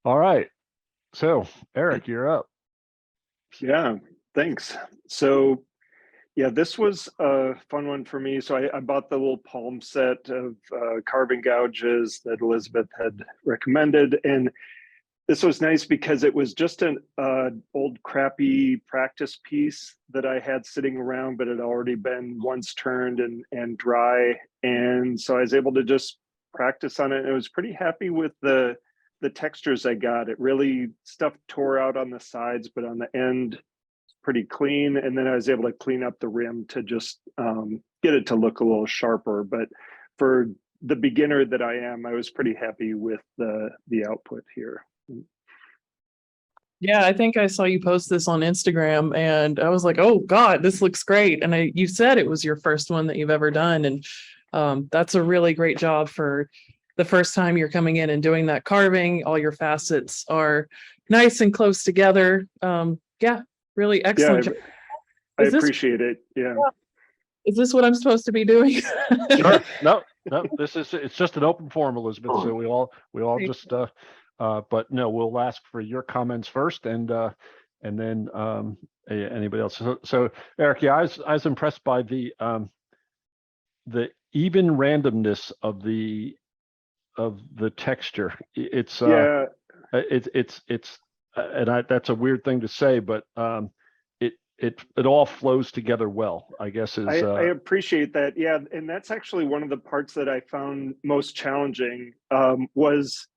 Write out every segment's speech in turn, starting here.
All right. So, Eric, you're up. Yeah, thanks. So, yeah, this was a fun one for me. So I bought the little palm set of carving gouges that Elizabeth had recommended, and this was nice because it was just an old crappy practice piece that I had sitting around, but it had already been once turned and dry, and so I was able to just practice on it. And I was pretty happy with the textures I got. It really stuff tore out on the sides, but on the end pretty clean. And then I was able to clean up the rim to just get it to look a little sharper. But for the beginner that I am, I was pretty happy with the output here. Yeah, I think I saw you post this on Instagram and I was like, oh God, this looks great. And you said it was your first one that you've ever done. And that's a really great job for the first time you're coming in and doing that carving. All your facets are nice and close together. Yeah, really excellent job. I appreciate it. Yeah. Is this what I'm supposed to be doing? Sure. No, it's just an open forum, Elizabeth. So we all just but no, we'll ask for your comments first and then anybody else. So Eric, yeah, I was impressed by the even randomness of the texture. It's and that's a weird thing to say, but it all flows together well, I guess. I appreciate that. Yeah, and that's actually one of the parts that I found most challenging was,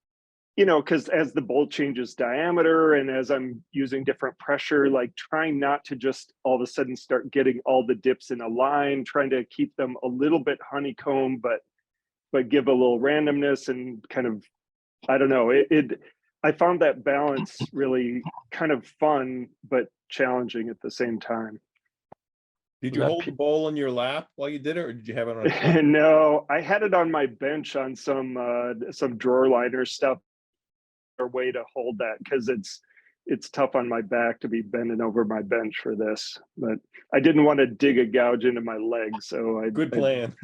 because as the bolt changes diameter and as I'm using different pressure, like trying not to just all of a sudden start getting all the dips in a line, trying to keep them a little bit honeycomb, but give a little randomness and kind of, I don't know, I found that balance really kind of fun, but challenging at the same time. Did you hold the bowl in your lap while you did it, or did you have it on? No, I had it on my bench on some drawer liner stuff, or way to hold that, because it's tough on my back to be bending over my bench for this. But I didn't want to dig a gouge into my leg, so Good plan.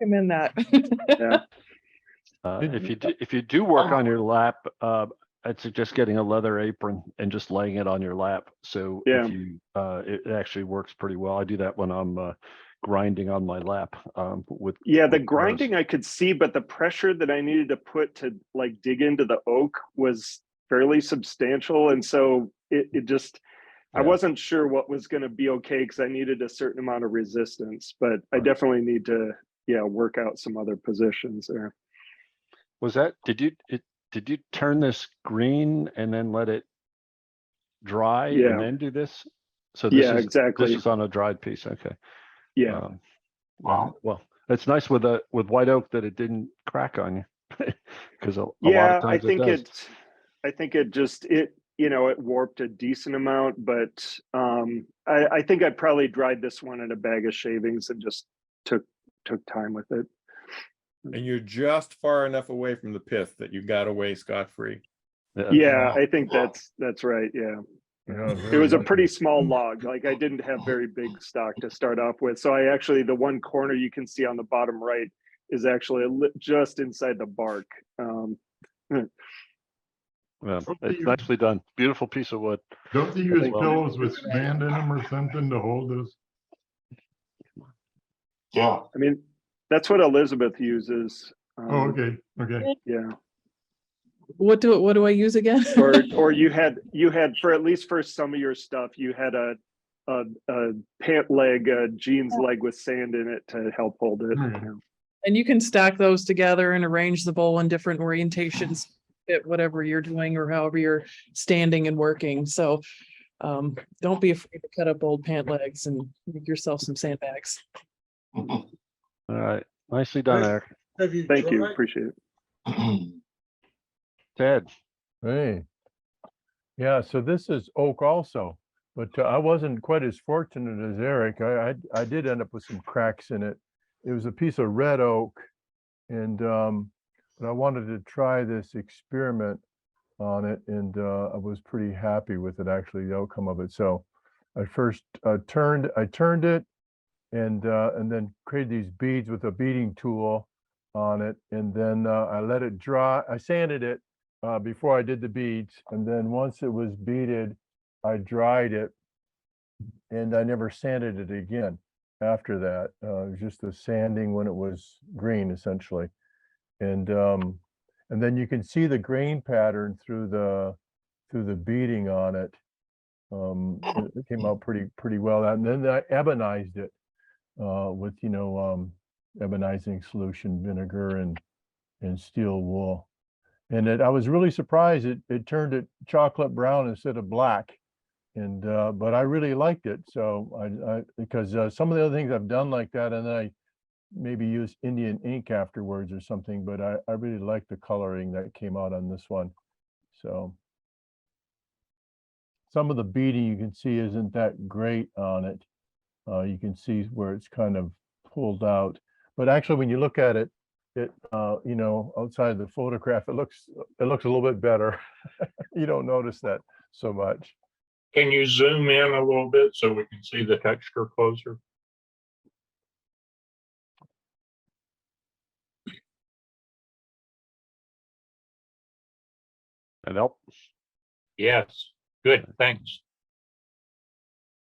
Recommend that. Yeah. If you do work on your lap, I'd suggest getting a leather apron and just laying it on your lap. So Yeah. if you it actually works pretty well. I do that when I'm grinding on my lap with the grinding I could see, but the pressure that I needed to put to like dig into the oak was fairly substantial, and so it just I wasn't sure what was going to be okay, because I needed a certain amount of resistance, but I definitely need to work out some other positions there. Was that did you turn this green and then let it dry and then do this? So this is exactly. This is on a dried piece. Okay. Yeah. Wow. Well, it's nice with white oak that it didn't crack on you, because a lot of times I think it warped a decent amount, but I think I probably dried this one in a bag of shavings and just took time with it. And you're just far enough away from the pith that you got away scot-free. Yeah, I think that's right. Yeah. It was a pretty small log. Like, I didn't have very big stock to start off with. So I actually, the one corner you can see on the bottom right is actually just inside the bark. It's nicely done. Beautiful piece of wood. Don't you use pillows with sand in them or something to hold this? Yeah. I mean, that's what Elizabeth uses. Okay. Yeah. What do I use again? or you had for at least for some of your stuff, you had a pant leg, a jeans leg with sand in it to help hold it. And you can stack those together and arrange the bowl in different orientations, fit whatever you're doing or however you're standing and working. So don't be afraid to cut up old pant legs and make yourself some sandbags. All right. Nicely done, Eric. Thank you. Appreciate it. Ted. Hey. Yeah, so this is oak also, but I wasn't quite as fortunate as Eric. I did end up with some cracks in it. It was a piece of red oak, and but I wanted to try this experiment on it, and I was pretty happy with it, actually, the outcome of it. So I first turned it and then created these beads with a beading tool on it, and then I let it dry. I sanded it, before I did the beads. And then once it was beaded, I dried it and I never sanded it again after that. It was just the sanding when it was green essentially. And then you can see the grain pattern through the beading on it. It came out pretty well. And then I ebonized it with ebonizing solution, vinegar and steel wool. And I was really surprised it turned it chocolate brown instead of black. And but I really liked it. So I because some of the other things I've done like that, and then I maybe use Indian ink afterwards or something, but I really like the coloring that came out on this one. So some of the beading you can see isn't that great on it. You can see where it's kind of pulled out, but actually when you look at it, outside the photograph, it looks a little bit better. You don't notice that so much. Can you zoom in a little bit so we can see the texture closer? That help? Yes, good, thanks.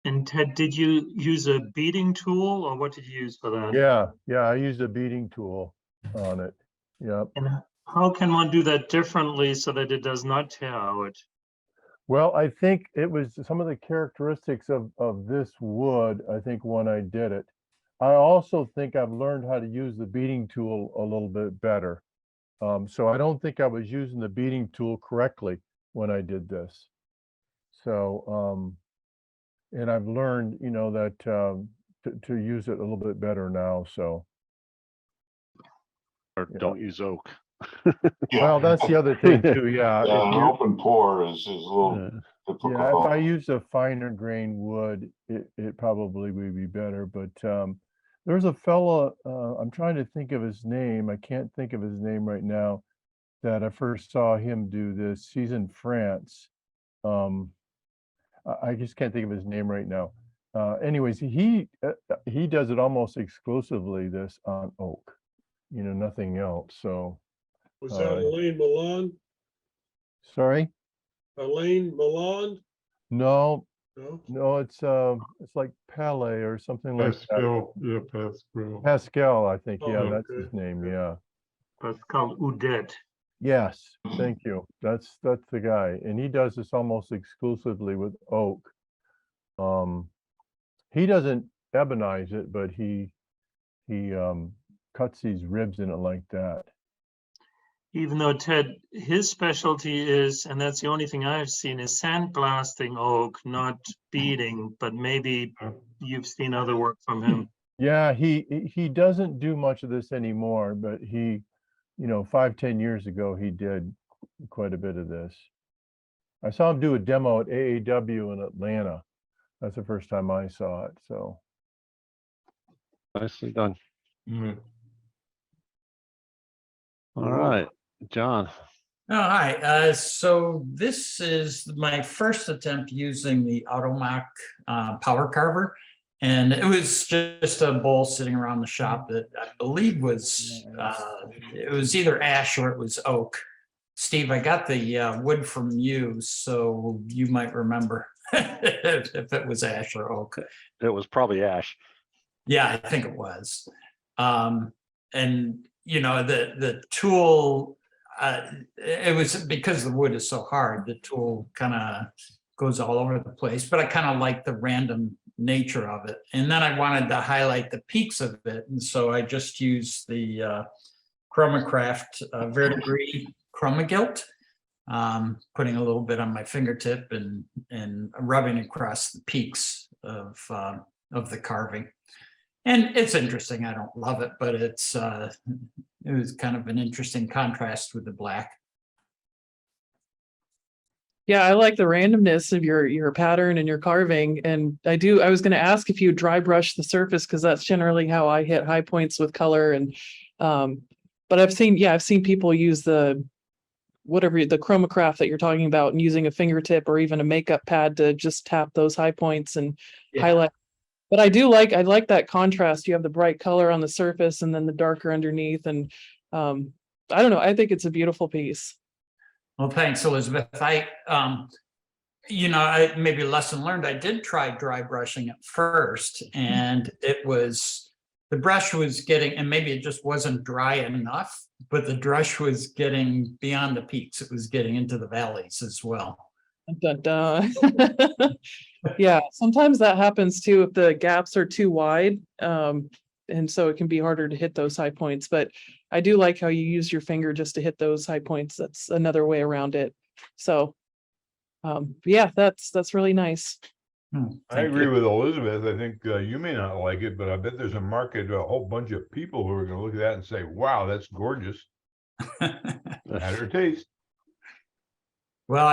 And Ted, did you use a beading tool or what did you use for that? Yeah, I used a beading tool on it. Yep. And how can one do that differently so that it does not tear out? Well, I think it was some of the characteristics of this wood, I think, when I did it. I also think I've learned how to use the beading tool a little bit better. So I don't think I was using the beading tool correctly when I did this. So, and I've learned, that to use it a little bit better now. So, Or don't use oak. well, that's the other thing too. Yeah. Yeah, an open pour is a little difficult. Yeah, if I used a finer grain wood, it probably would be better. But there's a fella, I'm trying to think of his name. I can't think of his name right now, that I first saw him do this. He's in France. I just can't think of his name right now. Anyways, he does it almost exclusively this on oak, nothing else. So. Was that Elaine Milan? Sorry? Elaine Milan? No, No? it's like Palais or something like that. Pascal, yeah, Pascal. Pascal, I think. Yeah, Oh, that's okay. his name. Yeah. Pascal Oudet. Yes, thank you. That's the guy, and he does this almost exclusively with oak. He doesn't ebonize it, but he cuts these ribs in it like that. Even though Ted, his specialty is, and that's the only thing I've seen, is sandblasting oak, not beading, but maybe you've seen other work from him. Yeah, he doesn't do much of this anymore, but he, 5-10 years ago, he did quite a bit of this. I saw him do a demo at AAW in Atlanta. That's the first time I saw it. So Nicely done. Yeah. All right, John. Oh, hi. So this is my first attempt using the Automac power carver. And it was just a bowl sitting around the shop that I believe was, it was either ash or it was oak. Steve, I got the wood from you, so you might remember if it was ash or oak. It was probably ash. Yeah, I think it was. And the tool, it was because the wood is so hard, the tool kind of goes all over the place, but I kind of like the random nature of it. And then I wanted to highlight the peaks of it. And so I just used the Chromacraft Verdigris Chromagilt, putting a little bit on my fingertip and rubbing across the peaks of the carving. And it's interesting. I don't love it, but it was kind of an interesting contrast with the black. Yeah, I like the randomness of your pattern and your carving. And I was going to ask if you dry brush the surface, because that's generally how I hit high points with color. And but I've seen people use the Chromacraft that you're talking about, and using a fingertip or even a makeup pad to just tap those high points and highlight. But I like that contrast. You have the bright color on the surface and then the darker underneath. And I don't know, I think it's a beautiful piece. Well, thanks, Elizabeth. Maybe a lesson learned. I did try dry brushing at first, and the brush was getting, and maybe it just wasn't dry enough, but the brush was getting beyond the peaks. It was getting into the valleys as well. Dun, dun. Yeah, sometimes that happens too if the gaps are too wide. And so it can be harder to hit those high points, but I do like how you use your finger just to hit those high points. That's another way around it. So yeah, that's really nice. I agree with Elizabeth. I think you may not like it, but I bet there's a market, a whole bunch of people who are going to look at that and say, wow, that's gorgeous. Matter of taste. Well,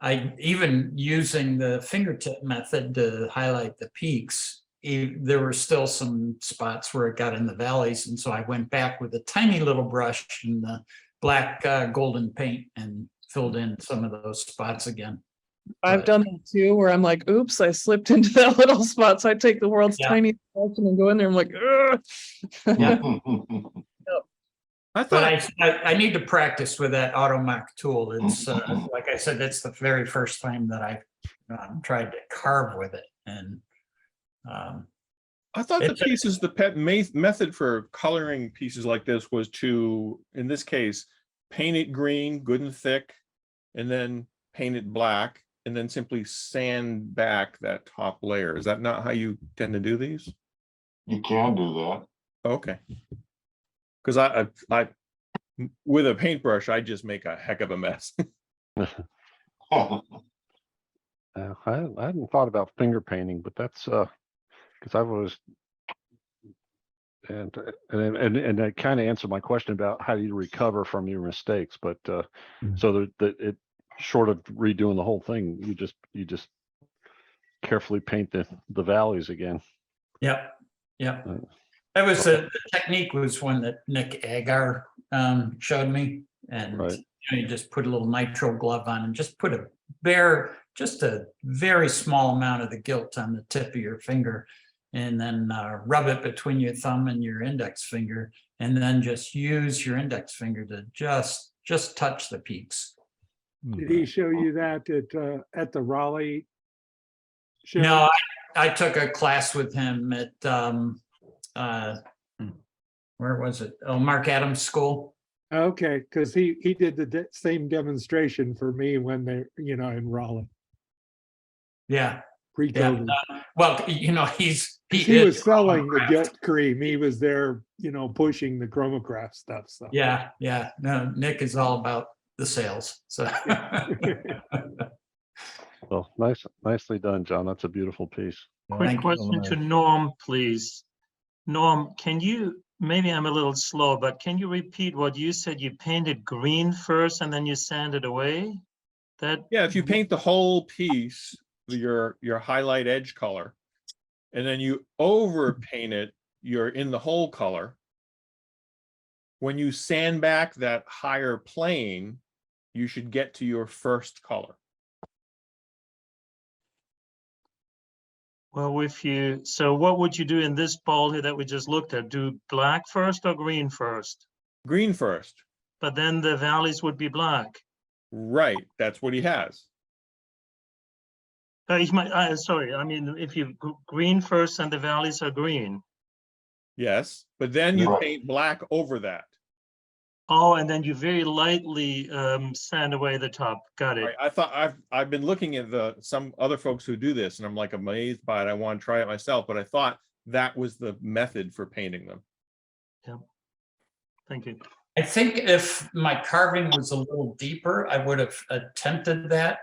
I even using the fingertip method to highlight the peaks, there were still some spots where it got in the valleys. And so I went back with a tiny little brush and the black golden paint and filled in some of those spots again. I've done that too, where I'm like, oops, I slipped into that little spot. So I take the world's Yeah. tiny section and go in there. I'm like, ugh. Yeah. I But thought, I need to practice with that AutoMach tool. It's like I said, that's the very first time that I tried to carve with it. And I thought the it's a- pieces, the pet method for coloring pieces like this was to, in this case, paint it green, good and thick, and then paint it black, and then simply sand back that top layer. Is that not how you tend to do these? You can do that. Okay. Because I with a paintbrush, I just make a heck of a mess. I hadn't thought about finger painting, but that's because I've always and that kind of answered my question about how do you recover from your mistakes. But so that it short of redoing the whole thing, you just carefully paint the valleys again. Yep. That was the technique was one that Nick Agar showed me, and Right. you just put a little nitro glove on and just put a very small amount of the gilt on the tip of your finger, and then rub it between your thumb and your index finger, and then just use your index finger to just touch the peaks. Did he show you that at the Raleigh show? No, I took a class with him at where was it? Oh, Mark Adams School. Okay, because he did the same demonstration for me when they, in Raleigh, Yeah. pre-COVID. Well, he He was selling the gilt cream. He was there, pushing the chromograph stuff. So Yeah. No, Nick is all about the sales. So Well, nicely done, John. That's a beautiful piece. Quick question to Norm, please. Norm, maybe I'm a little slow, but can you repeat what you said? You painted green first and then you sanded away? Yeah, if you paint the whole piece, your highlight edge color, and then you over paint it, you're in the whole color. When you sand back that higher plane, you should get to your first color. Well, so what would you do in this bowl here that we just looked at? Do black first or green first? Green first. But then the valleys would be black. Right, that's what he has. Sorry, I mean, if you green first and the valleys are green. Yes, but then you Right. paint black over that. Oh, and then you very lightly sand away the top. Got it. Right, I thought I've been looking at some other folks who do this, and I'm like amazed by it. I want to try it myself, but I thought that was the method for painting them. Yeah. Thank you. I think if my carving was a little deeper, I would have attempted that.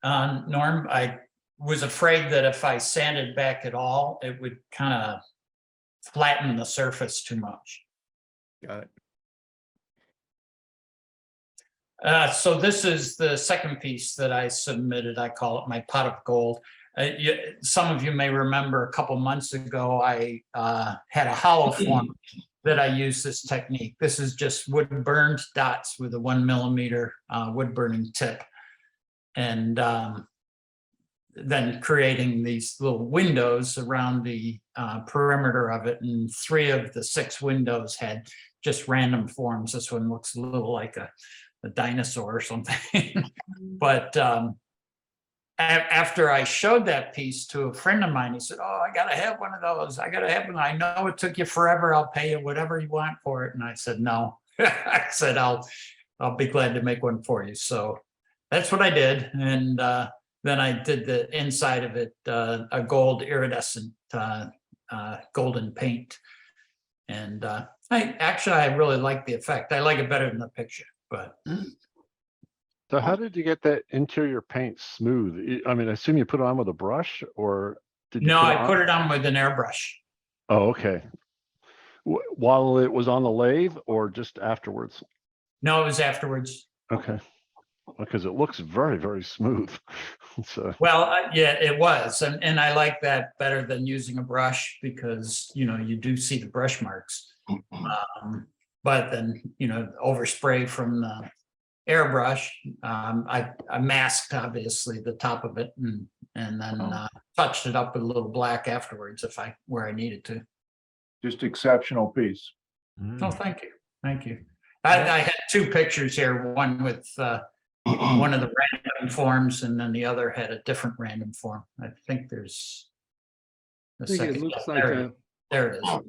Norm, I was afraid that if I sanded back at all, it would kind of flatten the surface too much. Got it. So this is the second piece that I submitted. I call it my pot of gold. Some of you may remember a couple months ago, I had a hollow form that I used this technique. This is just wood burned dots with a 1 millimeter wood burning tip. And then creating these little windows around the perimeter of it. And 3 of the 6 windows had just random forms. This one looks a little like a a dinosaur or something. But after I showed that piece to a friend of mine, he said, "Oh, I gotta have one of those. I gotta have one. I know it took you forever. I'll pay you whatever you want for it." And I said, "No." I said, "I'll be glad to make one for you." So that's what I did. And then I did the inside of it, a gold iridescent golden paint. And I really like the effect. I like it better than the picture, but. So how did you get that interior paint smooth? I mean, I assume you put it on with a brush, or did you? No, put it I on? put it on with an airbrush. Oh, okay. While it was on the lathe, or just afterwards? No, it was afterwards. Okay, because it looks very, very smooth. So Well, yeah, it was. And I like that better than using a brush because, you do see the brush marks. But then, overspray from the airbrush, I masked obviously the top of it and then touched it up with a little black afterwards where I needed to. Just exceptional piece. Oh, thank you. Thank you. I had two pictures here, one with one of the random forms and then the other had a different random form. I think there's I think it looks like there it is. I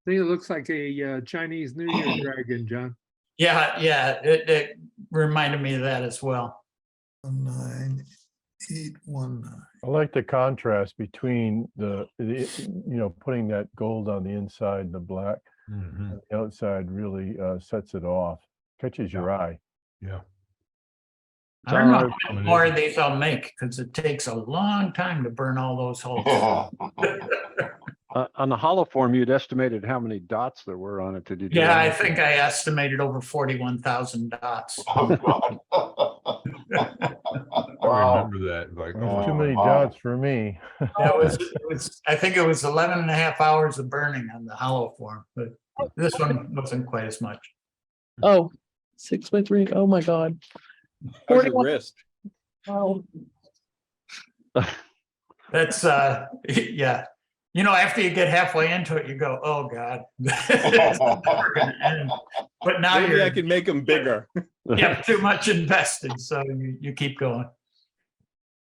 think it looks like a Chinese New Year dragon, John. Yeah, it reminded me of that as well. 9819. I like the contrast between the putting that gold on the inside and the black Mhm. on the outside really sets it off, catches your eye. Yeah. I don't know how John, many more of these I'll make because it takes a long time to burn all those holes. on the hollow form, you'd estimated how many dots there were on it. Did you? Do Yeah, I anything? think I estimated over 41,000 dots. Oh, God. I remember that. Like, There's too Oh, many wow. dots for me. That was, I think it was 11 and a half hours of burning on the hollow form, but this one wasn't quite as much. Oh, 6x3. Oh my God. How's your 41. wrist? Wow. That's, yeah. After you get halfway into it, you go, "Oh God." But now Maybe I you can make them bigger. have too much invested, so you keep going.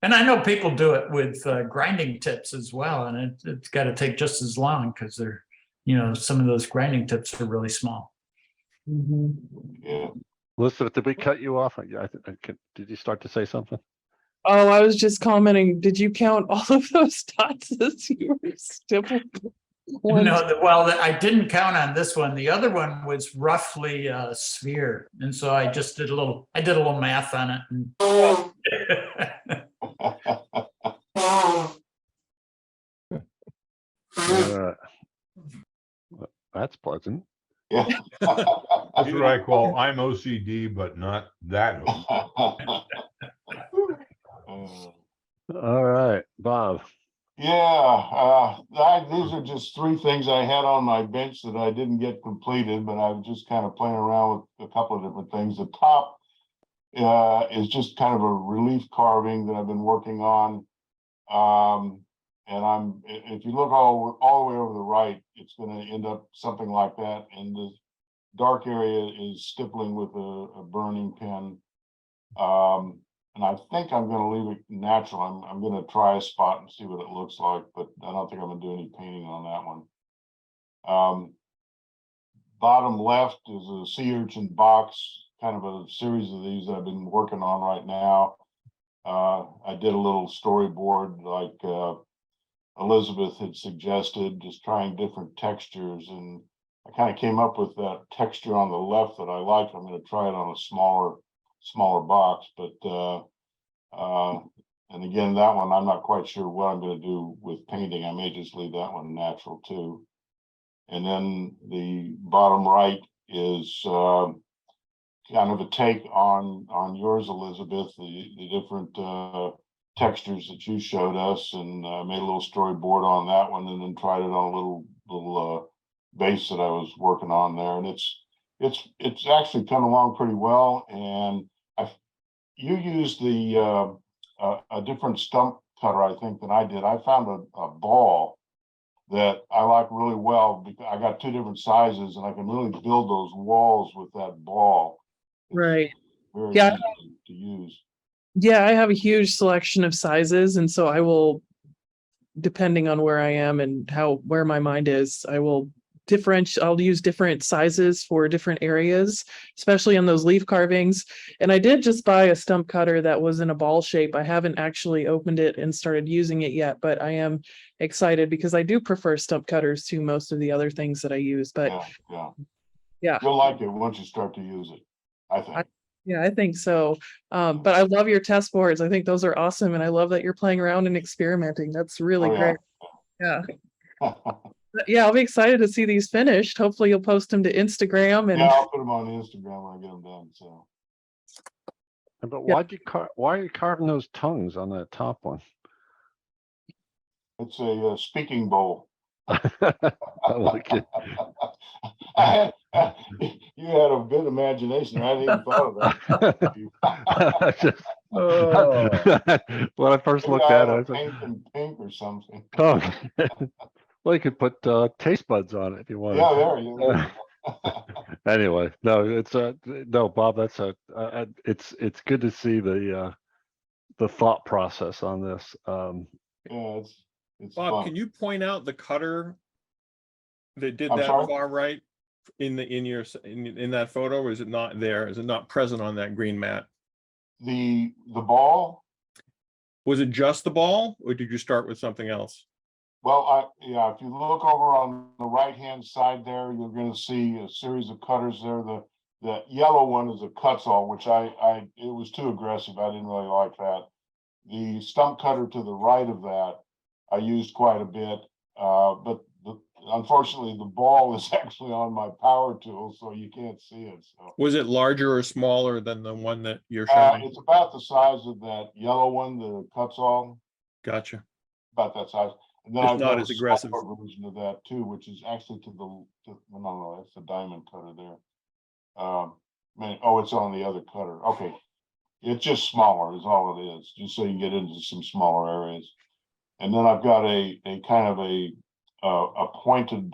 And I know people do it with grinding tips as well, and it's got to take just as long because they're, some of those grinding tips are really small. Mhm. Yeah. Elizabeth, did we cut you off? Did you start to say something? Oh, I was just commenting. Did you count all of those dots as you were stippling? I didn't count on this one. The other one was roughly a sphere, and so I just did a little math on it. That's pleasant. Yeah. that's what I call I'm OCD, but not that OCD. All right, Bob. Yeah, these are just three things I had on my bench that I didn't get completed, but I was just kind of playing around with a couple of different things. The top is just kind of a relief carving that I've been working on. And if you look all the way over the right, it's going to end up something like that. And the dark area is stippling with a burning pen. And I think I'm going to leave it natural. I'm going to try a spot and see what it looks like, but I don't think I'm going to do any painting on that one. Bottom left is a sea urchin box, kind of a series of these I've been working on right now. I did a little storyboard like Elizabeth had suggested, just trying different textures, and I kind of came up with that texture on the left that I like. I'm going to try it on a smaller box, but and again, that one I'm not quite sure what I'm going to do with painting. I may just leave that one natural too. And then the bottom right is kind of a take on yours, Elizabeth, the different textures that you showed us, and made a little storyboard on that one, and then tried it on a little base that I was working on there, and it's actually come along pretty well. And you used a different stump cutter, I think, than I did. I found a ball that I like really well because I got two different sizes, and I can really build those walls with that ball. Right. Very Yeah. easy to use. Yeah, I have a huge selection of sizes, and so I will, depending on where I am and where my mind is, I'll use different sizes for different areas, especially on those leaf carvings. And I did just buy a stump cutter that was in a ball shape. I haven't actually opened it and started using it yet, but I am excited because I do prefer stump cutters to most of the other things that I use. But yeah. You'll like it once you start to use it, I think. Yeah, I think so. But I love your test boards. I think those are awesome. And I love that you're playing around and experimenting. That's really great. Yeah. Yeah, I'll be excited to see these finished. Hopefully you'll post them to Instagram and Yeah, I'll put them on Instagram when I get them done, so. But why are you carving those tongues on that top one? It's a speaking bowl. I like it. You had a good imagination. I hadn't even thought of that. When I first Maybe looked I at it, I had a was like, pink and pink or something. tongue. Well, you could put taste buds on it if you wanted. Yeah, there you go. Anyway, no, it's no, Bob. That's it's good to see the thought process on this. Yeah, it's Bob, fun. can you point out the cutter that did I'm that sorry? far right in that photo, or is it not there? Is it not present on that green mat? The ball. Was it just the ball, or did you start with something else? Well, yeah, if you look over on the right-hand side there, you're gonna see a series of cutters there. The yellow one is a cuts-all, which it was too aggressive. I didn't really like that. The stump cutter to the right of that, I used quite a bit, but unfortunately, the ball is actually on my power tool, so you can't see it. So Was it larger or smaller than the one that you're showing? it's about the size of that yellow one, the cuts-all, Gotcha. about that size. And then Just I've not got as a aggressive. smaller version of that too, which is actually no, that's the diamond cutter there. It's on the other cutter. Okay, it's just smaller is all it is, just so you get into some smaller areas. And then I've got a kind of a pointed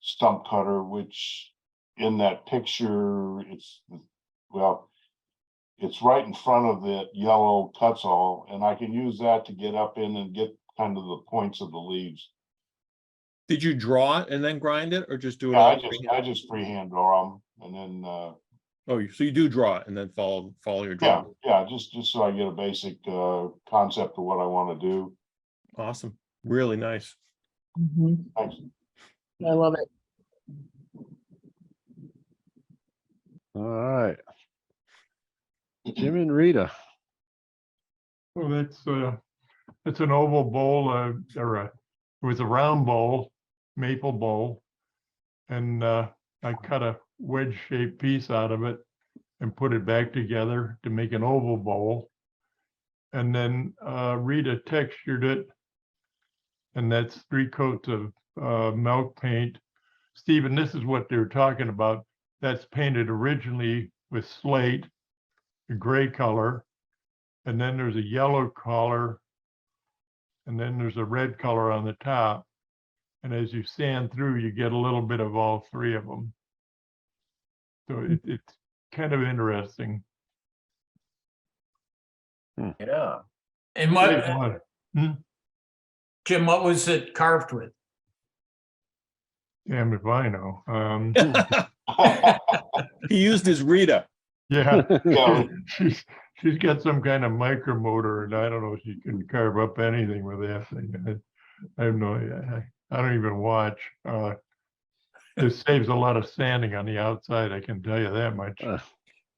stump cutter, which in that picture it's right in front of the yellow cuts-all, and I can use that to get up in and get kind of the points of the leaves. Did you draw it and then grind it, or just do it? Yeah, all I just freehand draw them, and then oh, so you do draw it and then follow your drawing. yeah, just so I get a basic concept of what I want to do. Awesome, really nice. Thanks. I love it. All right, Jim and Rita. Well, it's an oval bowl, it was a round bowl, maple bowl. And I cut a wedge-shaped piece out of it and put it back together to make an oval bowl. And then Rita textured it, and that's 3 coats of milk paint. Stephen, this is what they were talking about. That's painted originally with slate, a gray color, and then there's a yellow color, and then there's a red color on the top. And as you sand through, you get a little bit of all 3 of them. So it's kind of interesting. Yeah. And what, What? Jim, what was it carved with? Damn if I know. He used his Rita. Yeah, Yeah. she's got some kind of micromotor, and I don't know if she can carve up anything with that thing. I have no idea. I don't even watch. It saves a lot of sanding on the outside, I can tell you that much.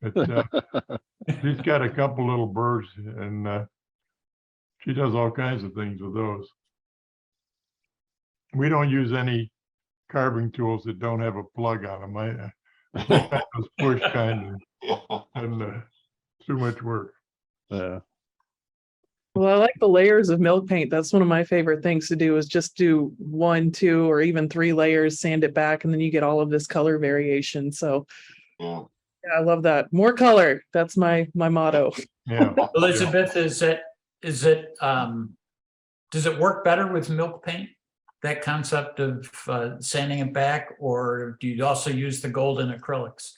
But she's got a couple little birds, and she does all kinds of things with those. We don't use any carving tools that don't have a plug on them. I those push kind and too much work. Yeah. Well, I like the layers of milk paint. That's one of my favorite things to do, is just do 1, 2, or even 3 layers, sand it back, and then you get all of this color variation. So yeah, I love that. More color. That's my motto. Yeah. Elizabeth, does it work better with milk paint? That concept of sanding it back, or do you also use the golden acrylics?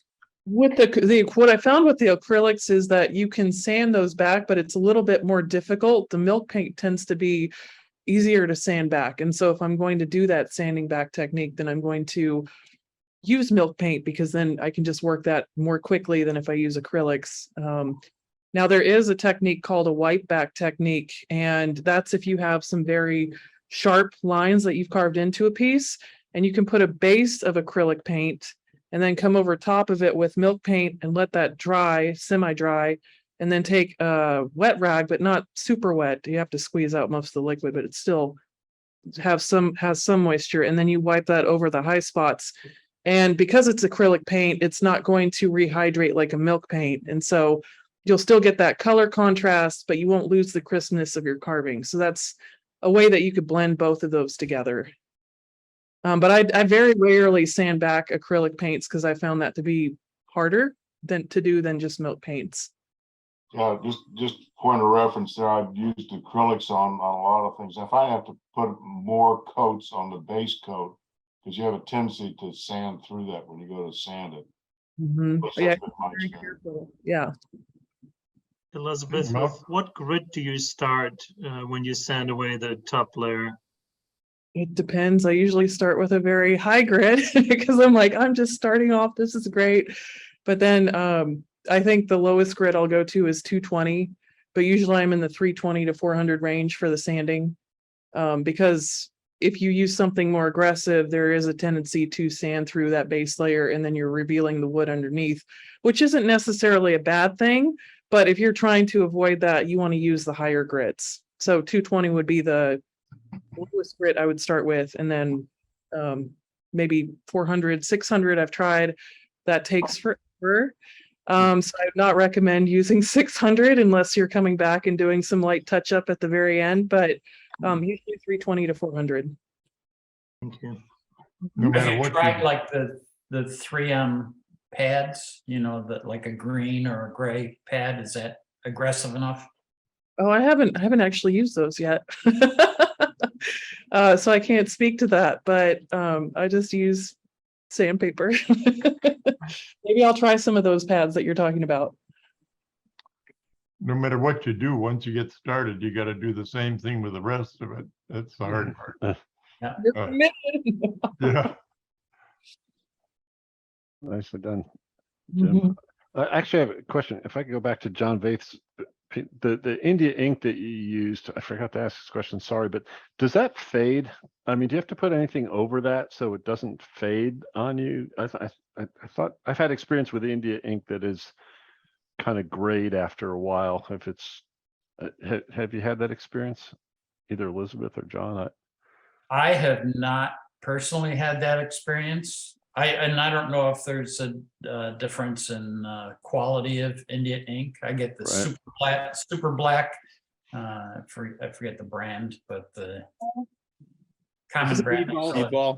With the what I found with the acrylics is that you can sand those back, but it's a little bit more difficult. The milk paint tends to be easier to sand back. And so if I'm going to do that sanding back technique, then I'm going to use milk paint because then I can just work that more quickly than if I use acrylics. Now there is a technique called a wipe back technique, and that's if you have some very sharp lines that you've carved into a piece, and you can put a base of acrylic paint and then come over top of it with milk paint and let that dry, semi-dry, and then take a wet rag, but not super wet. You have to squeeze out most of the liquid, but it still has some moisture, and then you wipe that over the high spots. And because it's acrylic paint, it's not going to rehydrate like a milk paint. And so you'll still get that color contrast, but you won't lose the crispness of your carving. So that's a way that you could blend both of those together. But I very rarely sand back acrylic paints because I found that to be harder than just milk paints. Yeah, just point of reference there, I've used acrylics on a lot of things. If I have to put more coats on the base coat, because you have a tendency to sand through that when you go to sand it. Mhm. Plus, Yeah, that's been my very experience. careful. Yeah. Elizabeth, Mark? with what grit do you start when you sand away the top layer? It depends. I usually start with a very high grit because I'm like, I'm just starting off. This is great. But then I think the lowest grit I'll go to is 220, but usually I'm in the 320 to 400 range for the sanding. Because if you use something more aggressive, there is a tendency to sand through that base layer and then you're revealing the wood underneath, which isn't necessarily a bad thing. But if you're trying to avoid that, you want to use the higher grits. So 220 would be the lowest grit I would start with, and then maybe 400, 600 I've tried. That takes forever. So I would not recommend using 600 unless you're coming back and doing some light touch up at the very end, but usually 320 to 400. Thank you. No Have matter you what tried you, like the 3M pads, you know, that like a green or a gray pad, is that aggressive enough? Oh, I haven't actually used those yet. So I can't speak to that, but I just use sandpaper. Maybe I'll try some of those pads that you're talking about. no matter what you do, once you get started, you gotta do the same thing with the rest of it. That's the hard part. You're Uh, committed. Yeah. Nicely done, Jim. Mhm. Actually, I have a question. If I could go back to John Vaith's, the India ink that you used, I forgot to ask this question, sorry, but does that fade? I mean, do you have to put anything over that so it doesn't fade on you? I thought I've had experience with India ink that is kind of grayed after a while. If it's, have you had that experience? Either Elizabeth or John? I have not personally had that experience. I don't know if there's a difference in quality of India ink. I get the Right. super black. I forget the brand, but the common brand. Speedball.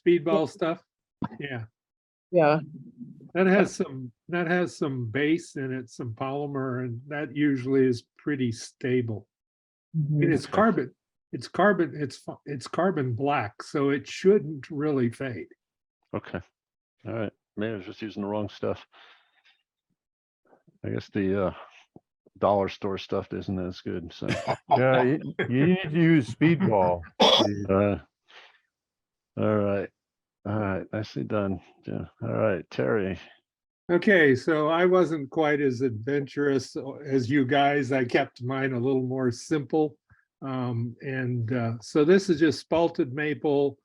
Speedball stuff. Yeah, Yeah. Uh, that has some base in it, some polymer, and that usually is pretty stable. I mean, it's carbon, it's carbon black, so it shouldn't really fade. Okay. All right. Maybe I was just using the wrong stuff. I guess the dollar store stuff isn't as good. So Yeah, you need to use speedball. all right. All right. Nicely done. Yeah. All right. Terry. Okay, so I wasn't quite as adventurous as you guys. I kept mine a little more simple. So this is just spalted maple.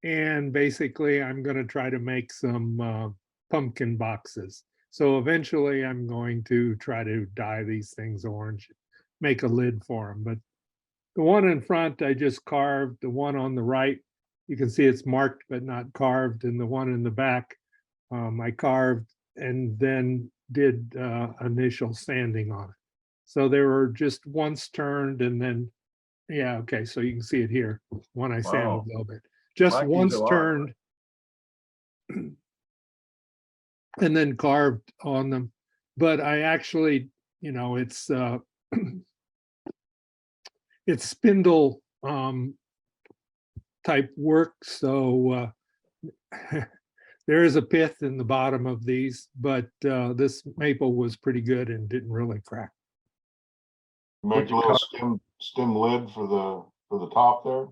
And basically, I'm going to try to make some pumpkin boxes. So eventually, I'm going to try to dye these things orange, make a lid for them. But the one in front, I just carved. The one on the right, you can see it's marked but not carved. And the one in the back, I carved and then did initial sanding on it. So they were just once turned and then, yeah, okay, so you can see it here when I sanded a little bit. Just Like these once a lot. turned and then carved on them. But I actually, it's it's spindle type work. So There is a pith in the bottom of these, but this maple was pretty good and didn't really crack. Make a little stem lid for the top there.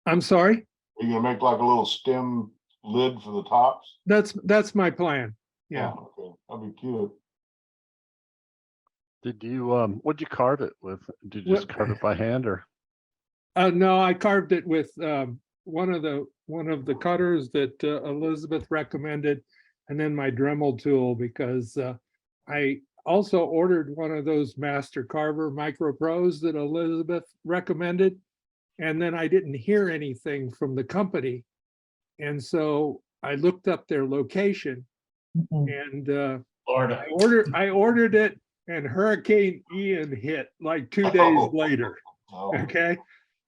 I'm sorry? Are you gonna make like a little stem lid for the tops? That's my plan. Yeah. Okay, that'd be cute. Did you, what'd you carve it with? Did you just carve it by hand or? No, I carved it with one of the cutters that Elizabeth recommended, and then my Dremel tool, because I also ordered one of those Master Carver Micro Pros that Elizabeth recommended, and then I didn't hear anything from the company, and so I looked up their location, and Florida. I ordered it, and Hurricane Ian hit like 2 days later. Oh, Okay.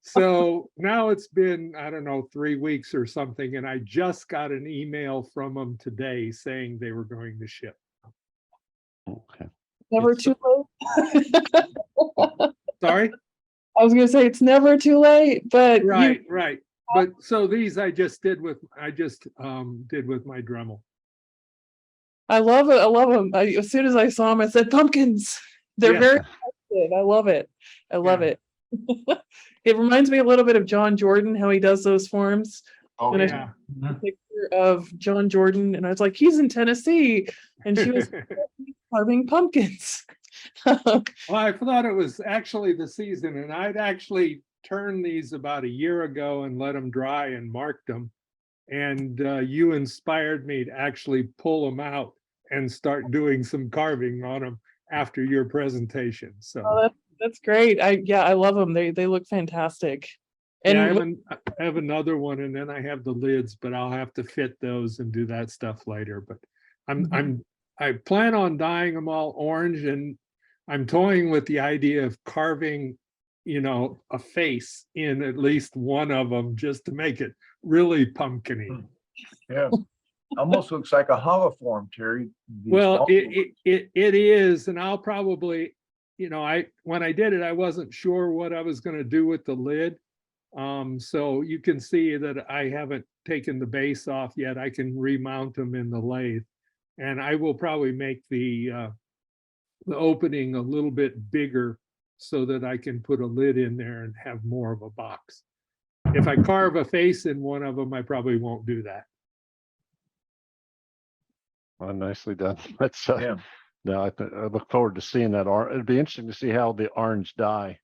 So now it's been, I don't know, 3 weeks or something, and I just got an email from them today saying they were going to ship. Okay. Never It's- too late. Sorry? I was gonna say it's never too late, but Right, right. But so these I just did with my Dremel. I love it. I love them. As soon as I saw them, I said pumpkins. They're Yeah. very effective. I love it. I love Yeah. it. It reminds me a little bit of John Jordan, how he does those forms. oh And I yeah. saw a picture of John Jordan, and I was like, he's in Tennessee, and she was carving pumpkins. Well, I thought it was actually the season, and I'd actually turned these about a year ago and let them dry and marked them. And you inspired me to actually pull them out and start doing some carving on them after your presentation. So Oh, that's great. I love them. They look fantastic. And yeah, I have another one, and then I have the lids, but I'll have to fit those and do that stuff later. But I plan on dyeing them all orange, and I'm toying with the idea of carving, a face in at least one of them just to make it really pumpkin-y. Yeah. Almost looks like a holoform, Terry. These Well, small- it is, and I'll probably, when I did it, I wasn't sure what I was going to do with the lid. So you can see that I haven't taken the base off yet. I can remount them in the lathe, and I will probably make the opening a little bit bigger so that I can put a lid in there and have more of a box. If I carve a face in one of them, I probably won't do that. Well, nicely done. That's, Yeah. no, I look forward to seeing that. It'd be interesting to see how the orange dye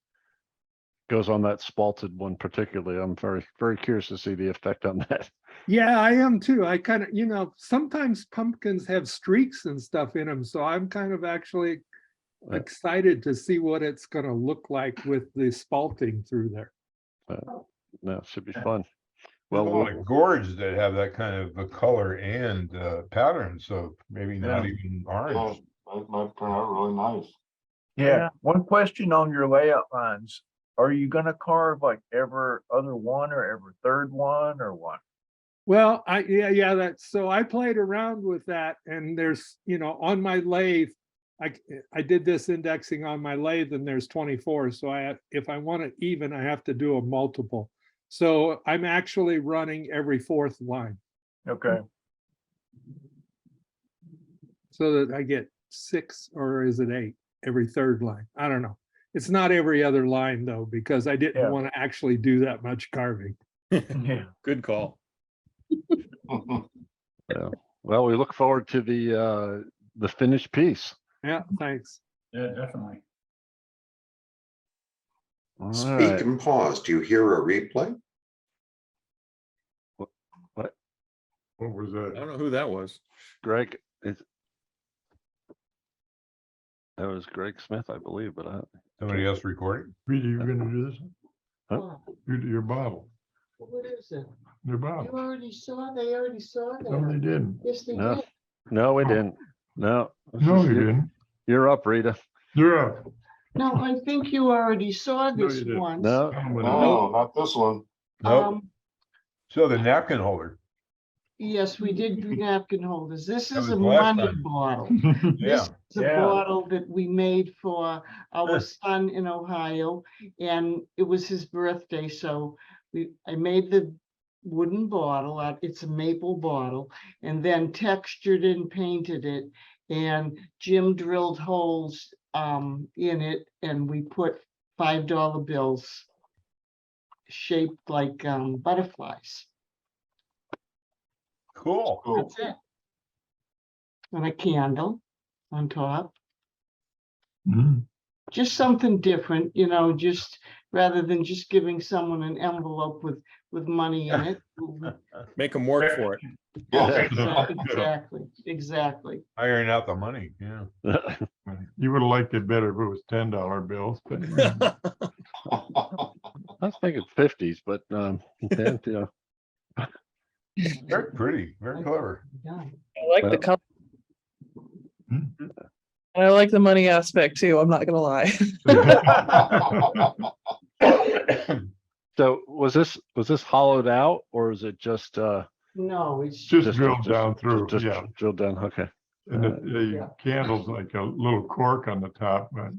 goes on that spalted one particularly. I'm very, very curious to see the effect on that. Yeah, I am too. I kind of, sometimes pumpkins have streaks and stuff in them, so I'm kind of actually excited to see what it's going to look like with the spalting through there. No, it should be fun. Well, Well, a lot of gourds that have that kind of a color and pattern, so maybe not Yeah. even Yeah, orange. that might turn out really nice. Yeah. One question on your layout lines. Are you gonna carve like every other one or every third one or what? Well, so I played around with that, and there's, on my lathe, I did this indexing on my lathe, and there's 24. So if I want it even, I have to do a multiple. So I'm actually running every fourth line Okay. so that I get 6, or is it 8 every third line? I don't know. It's not every other line though, because I didn't Yeah. want to actually do that much carving. Yeah. Good call. Yeah. Well, we look forward to the finished piece. Yeah, thanks. Yeah, definitely. All Speak right. and pause. Do you hear a replay? What was I that? don't know who that was. Greg, that was Greg Smith, I believe, but Somebody else recording? Rita, you're gonna do this? Huh? Your bottle, What is it? your You bottle. already saw, they already saw No, they that. didn't. Yes, they No. did. no, we didn't. No. No, you didn't. You're up, Rita. You're up. No, I think you already saw No, this you didn't. once. No, No, not this one. Nope. So the napkin holder. Yes, we did do napkin holders. This That is was a the last money time. bottle. Yeah. This is a Yeah. bottle that we made for our son in Ohio, and it was his birthday, so I made the wooden bottle. It's a maple bottle, and then textured and painted it. And Jim drilled holes in it, and we put $5 bills shaped like butterflies. Cool. That's it. And a candle on top. Just something different, you know, just rather than just giving someone an envelope with money in it. Make them work for it. Exactly. Iron out the money, yeah. You would have liked it better if it was $10 bills, but I was thinking 50s, but yeah, you know. Very pretty, very clever. Yeah. I like the color. I like the money aspect too. I'm not gonna lie. So was this hollowed out, or is it just No, it's just drilled down through, just yeah. drilled down? Okay. And the candle's like a little cork on the top, but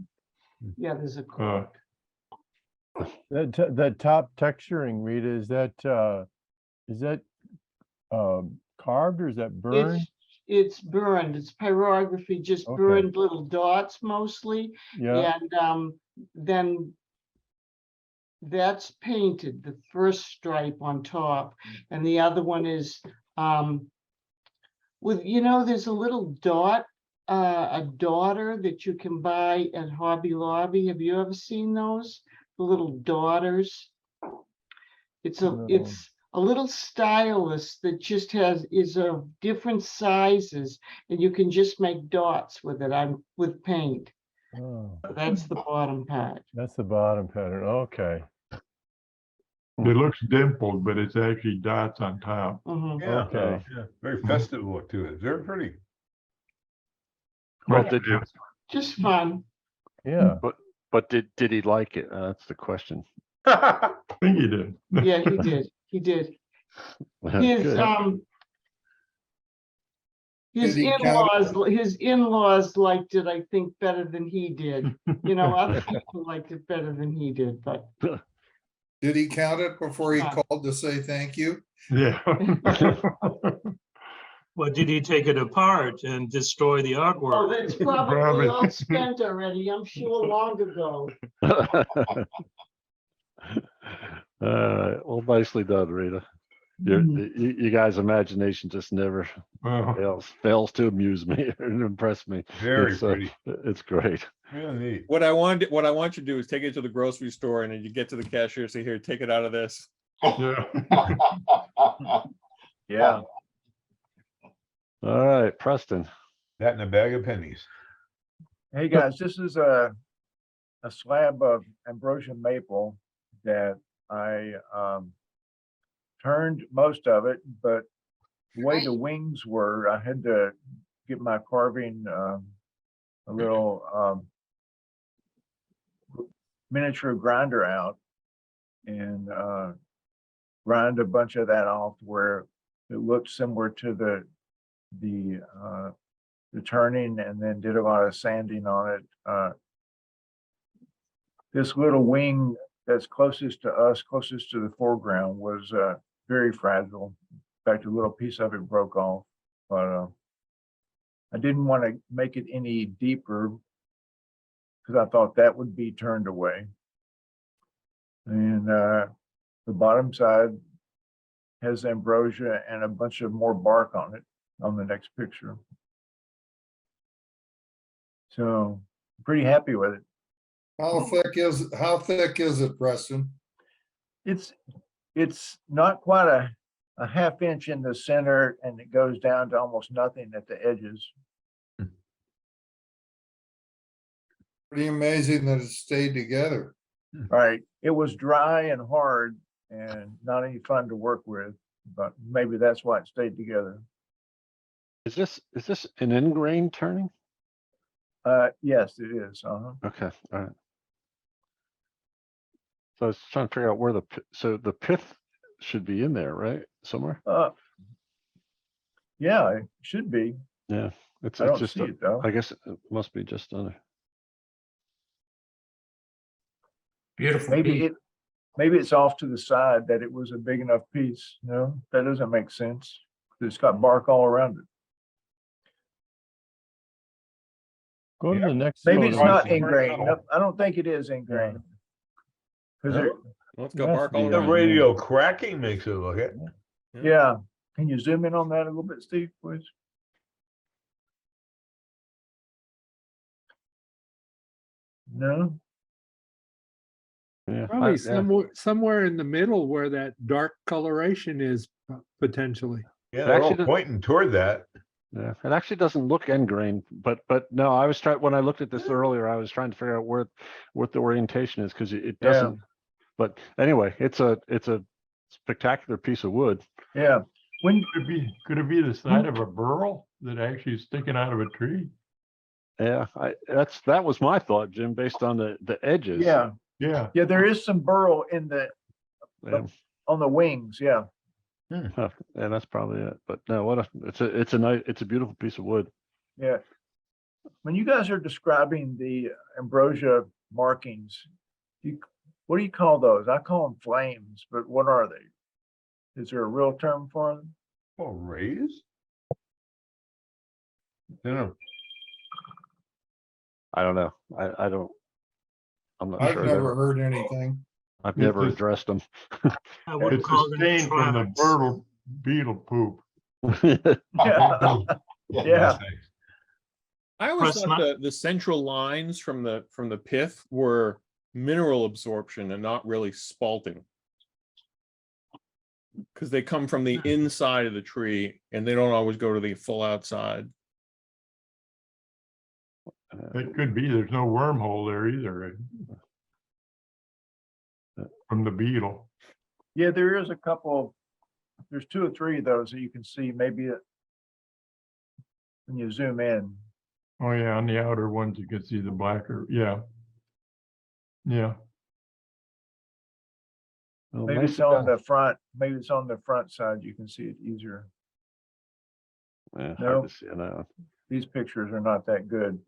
yeah, there's a cork. that top texturing, Rita, is that carved or is that burned? It's burned. It's pyrography, just Okay. burned little dots mostly. Yeah. And then that's painted, the first stripe on top, and the other one is with, you know, there's a little dot, a daughter that you can buy at Hobby Lobby. Have you ever seen those? The little daughters. It's a little stylus that just is of different sizes, and you can just make dots with it with paint. Oh, That's the bottom part. that's the bottom pattern. Okay. It looks dimpled, but it's actually dots on top. Mhm. Yeah, Okay. yeah, very festive look to it. Very pretty. Well, Yeah. Just fun. Yeah. But did he like it? That's the question. I think you did. Yeah, he did. He did. His Good. his Did he count his in-laws liked it, I think, better than he did. You know, other people liked it better than he did, but Did he count it before he Yeah. called to say thank you? Yeah. Well, did he take it apart and destroy the oh, artwork? that's probably all spent already, I'm sure, long ago. Well, nicely done, Rita. You guys' imagination just never Well, fails to amuse me and impress me. Very It's, pretty. It's great. Real neat. What I want you to do is take it to the grocery store and then you get to the cashier, say, here, take it out of this. yeah. Yeah. All right, Preston. That and a bag of pennies. Hey guys, this is a slab of ambrosia maple that I turned most of it, but the way the wings were, I had to get my carving a little miniature grinder out and grind a bunch of that off where it looked similar to the turning, and then did a lot of sanding on it. This little wing that's closest to us, closest to the foreground, was very fragile. In fact, a little piece of it broke off, but I didn't want to make it any deeper because I thought that would be turned away. And the bottom side has ambrosia and a bunch of more bark on it on the next picture. So I'm pretty happy with it. How thick is it, Preston? It's not quite a half inch in the center, and it goes down to almost nothing at the edges. Pretty amazing that it stayed together. Right. It was dry and hard and not any fun to work with, but maybe that's why it stayed together. Is this an ingrain turning? Yes, it is. Okay, all right. So I was trying to figure out where so the pith should be in there, right? Somewhere? Yeah, it should be. Yeah, it's I don't just see it though. I guess it must be just under. Beautiful. Maybe maybe it's off to the side that it was a big enough piece. No, that doesn't make sense. It's got bark all around it. Go to Yeah. the next. Maybe it's photo. not Right. ingrained. No, I don't think it is ingrained. Because Let's go Yes, bark all the The around. radio cracking makes it look it. yeah. Can you zoom in on that a little bit, Steve, please? No? Yeah, Probably yeah. somewhere in the middle where that dark coloration is potentially. Yeah, they're all Actually, pointing toward that. Yeah, it actually doesn't look end grain, but no, I was trying, when I looked at this earlier, I was trying to figure out where what the orientation is, because it Yeah. doesn't. But anyway, it's a spectacular piece of wood. Yeah. When Could it be the side of a burl that actually is sticking out of a tree? Yeah, that was my thought, Jim, based on the edges. yeah. Yeah. Yeah, there is some burl in the Yeah, on the wings, yeah. huh, and that's probably it. But no, it's a nice, it's a beautiful piece of wood. Yeah. When you guys are describing the ambrosia markings, what do you call those? I call them flames, but what are they? Is there a real term for them? Oh, rays? Yeah. I don't know. I don't. I'm not I've sure. never heard anything. I've never It's- addressed them. I would It's a call them stain from the tracks. beetle poop. Yeah. Yeah. I always Plus thought the central lines from the pith were mineral absorption and not really spalting. Because they come from the inside of the tree and they don't always go to the full outside. It could be, there's no wormhole there either. From the beetle. Yeah, there is a couple, there's 2 or 3 of those that you can see maybe when you zoom in. Oh, yeah, on the outer ones, you can see the blacker, yeah. Yeah. Well, Maybe nice it's on enough. the front, maybe it's on the front side, you can see it easier. Yeah, hard No. to see now. These pictures are not that good.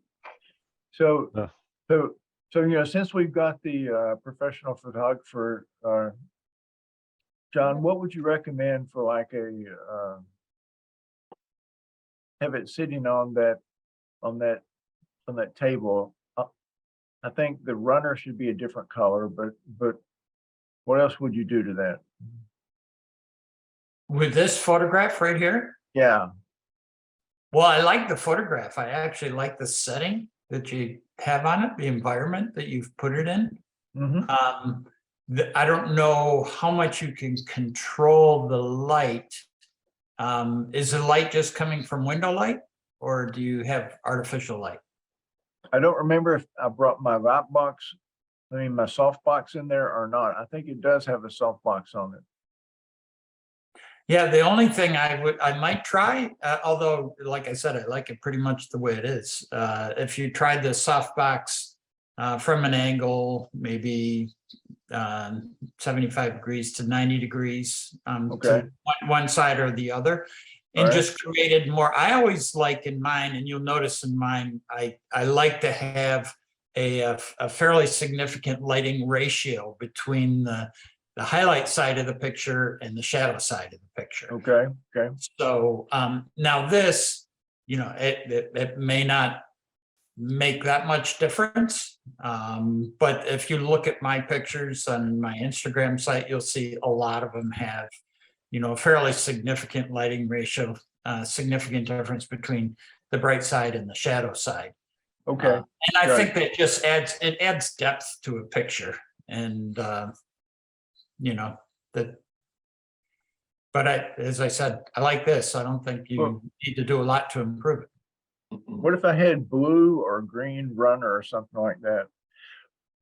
So, No. so, you know, since we've got the professional photographer, John, what would you recommend for like have it sitting on that table? I think the runner should be a different color, but what else would you do to that? With this photograph right here, Yeah, well, I like the photograph. I actually like the setting that you have on it, the environment that you've put it in. mhm. I don't know how much you can control the light. Is the light just coming from window light, or do you have artificial light? I don't remember if I brought my my soft box in there or not. I think it does have a soft box on it. Yeah, the only thing I might try, although, like I said, I like it pretty much the way it is. If you tried the softbox from an angle, maybe 75 degrees to 90 degrees Okay. to one side or the other, and Alright. just created more. I always like in mine, and you'll notice in mine, I like to have a fairly significant lighting ratio between the highlight side of the picture and the shadow side of the picture. Okay, okay. So now this, you know, it may not make that much difference. But if you look at my pictures on my Instagram site, you'll see a lot of them have, you know, a fairly significant lighting ratio, significant difference between the bright side and the shadow side. Okay. And I Right. think that just adds depth to a picture, and you know, but as I said, I like this. I don't think you Well- need to do a lot to improve it. What if I had blue or green runner or something like that?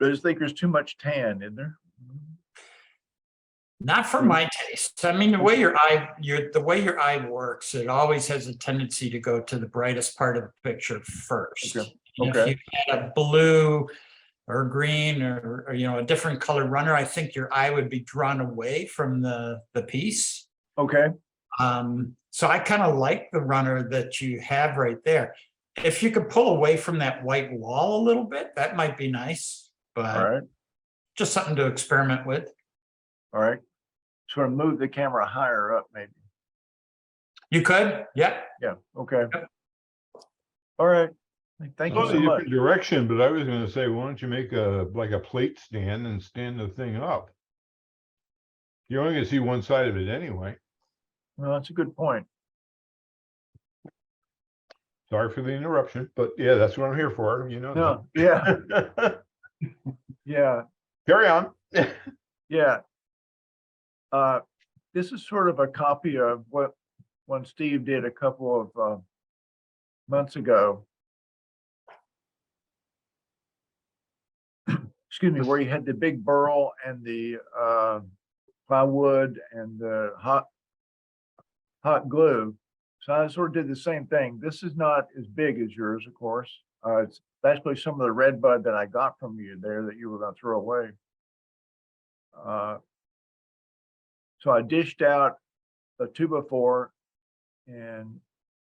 I just think there's too much tan in there. Not for my taste. I mean, the way your eye works, it always has a tendency to go to the brightest part of the picture first. Okay. And Okay. if you had a blue or green or you know, a different color runner, I think your eye would be drawn away from the piece. Okay. So I kind of like the runner that you have right there. If you could pull away from that white wall a little bit, that might be nice, All but right. just something to experiment with. All right. Sort of move the camera higher up, maybe. You could, yeah. Yeah, okay. All right. Thank you so Totally much. different direction, but I was gonna say, why don't you make like a plate stand and stand the thing up? You're only gonna see one side of it anyway. Well, that's a good point. Sorry for the interruption, but yeah, that's what I'm here for, you know. No, yeah, yeah, Carry on. yeah. This is sort of a copy of what one Steve did a couple of months ago. Excuse me, where you had the big burl and the plywood and the hot glue. So I sort of did the same thing. This is not as big as yours, of course. It's basically some of the red bud that I got from you there that you were going to throw away. So I dished out a 2x4 and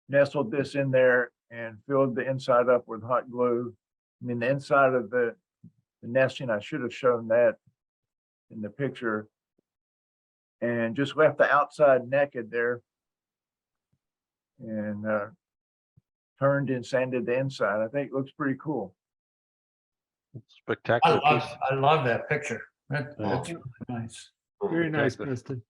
nestled this in there and filled the inside up with hot glue. And then the inside of the nesting, I should have shown that in the picture, and just left the outside naked there and turned and sanded the inside. I think it looks pretty cool. Spectacular piece. I love that picture. That's Yeah. really nice. Very nice, Spectacular. Preston.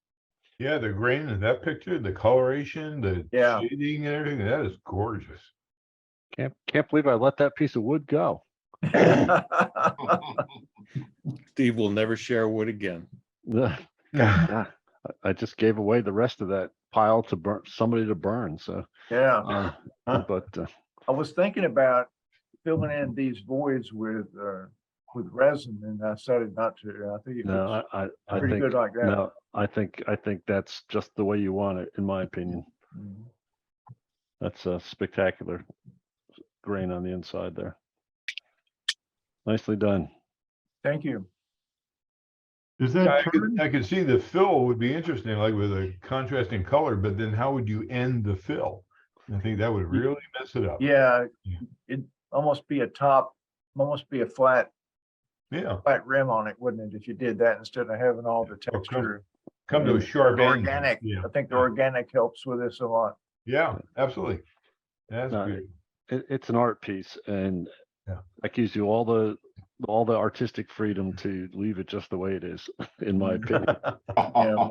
Yeah, the grain in that picture, the coloration, the Yeah. shading and everything, that is gorgeous. Can't believe I let that piece of wood go. Steve will never share wood again. Yeah, I just gave away the rest of that pile to burn, somebody to burn, so. Yeah, But I was thinking about filling in these voids with resin, and I decided not to. I think it no, looks I pretty think, good like that. no, I think that's just the way you want it, in my opinion. Mhm. That's a spectacular grain on the inside there. Nicely done. Thank you. Does Yeah, that turn? I could see the fill would be interesting, like with a contrasting color, but then how would you end the fill? I think that would really mess it up. Yeah, Yeah. it'd almost be a flat Yeah, rim on it, wouldn't it, if you did that instead of having all the Or texture? come to a sharp The end. organic, Yeah, I think the organic helps with this a lot. yeah, absolutely. That's No, good. It's an art piece, and Yeah. that gives you all the artistic freedom to leave it just the way it is, in my opinion. Yeah.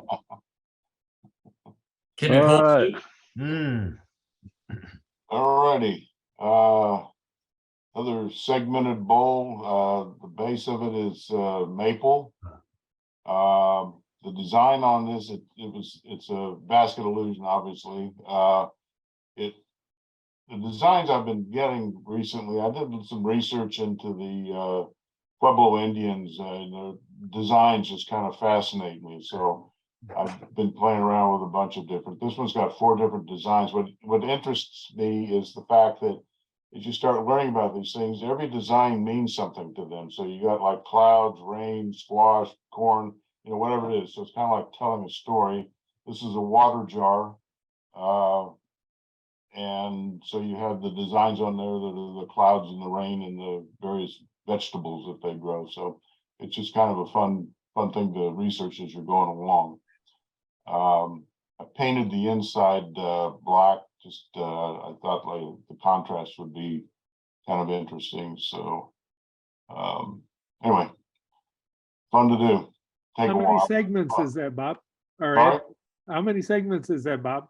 Can it All hold? right. Hmm. Alrighty, another segmented bowl, the base of it is, maple. The design on this, it's a basket illusion, obviously. The designs I've been getting recently, I did some research into the, Pueblo Indians, and their designs just kind of fascinate me, so I've been playing around with a bunch of different. This one's got 4 different designs. What interests me is the fact that as you start learning about these things, every design means something to them. So you got like clouds, rain, squash, corn, whatever it is. So it's kind of like telling a story. This is a water jar. And so you have the designs on there that are the clouds and the rain and the various vegetables that they grow. So it's just kind of a fun thing to research as you're going along. I painted the inside black. Just I thought like the contrast would be kind of interesting. So anyway, fun to do. Take How a many while. segments is that, Bob? Or Sorry? Ed? How many segments is that, Bob?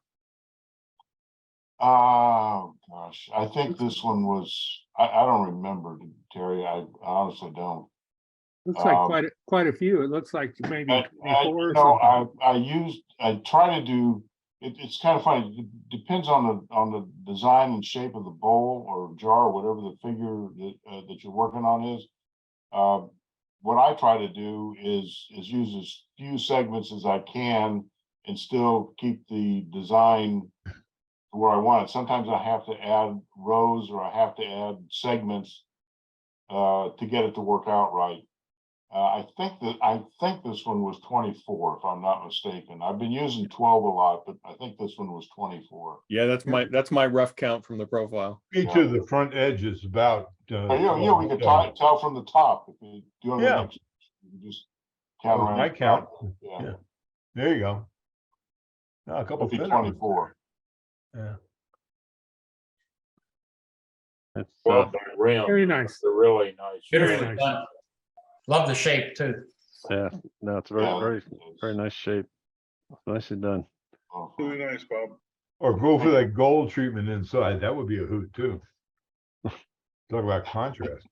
Oh gosh, I think this one was. I don't remember, Terry. I honestly don't. Looks like quite a few. It looks like maybe 24 or something. I try to do it's kind of funny. It depends on the design and shape of the bowl or jar, or whatever the figure that you're working on is. What I try to do is use as few segments as I can and still keep the design to where I want it. Sometimes I have to add rows or I have to add segments to get it to work out right. I think this one was 24, if I'm not mistaken. I've been using 12 a lot, but I think this one was 24. Yeah, that's my rough count from the profile. Each of the front edge is about. We can tell from the top. If you do you just Count I count. Yeah, Yeah. There you go. No, a couple it'd be thinner ones 24. there. Yeah. It's Well, the rims, Very nice. they're really nice. Very Beautifully nice. done. Love the shape too. yeah, no, it's very, Yeah, very, it's very nice shape. Nicely done. awesome. Really nice, Bob. Or go for that gold treatment inside. That would be a hoot too. Talk about contrast.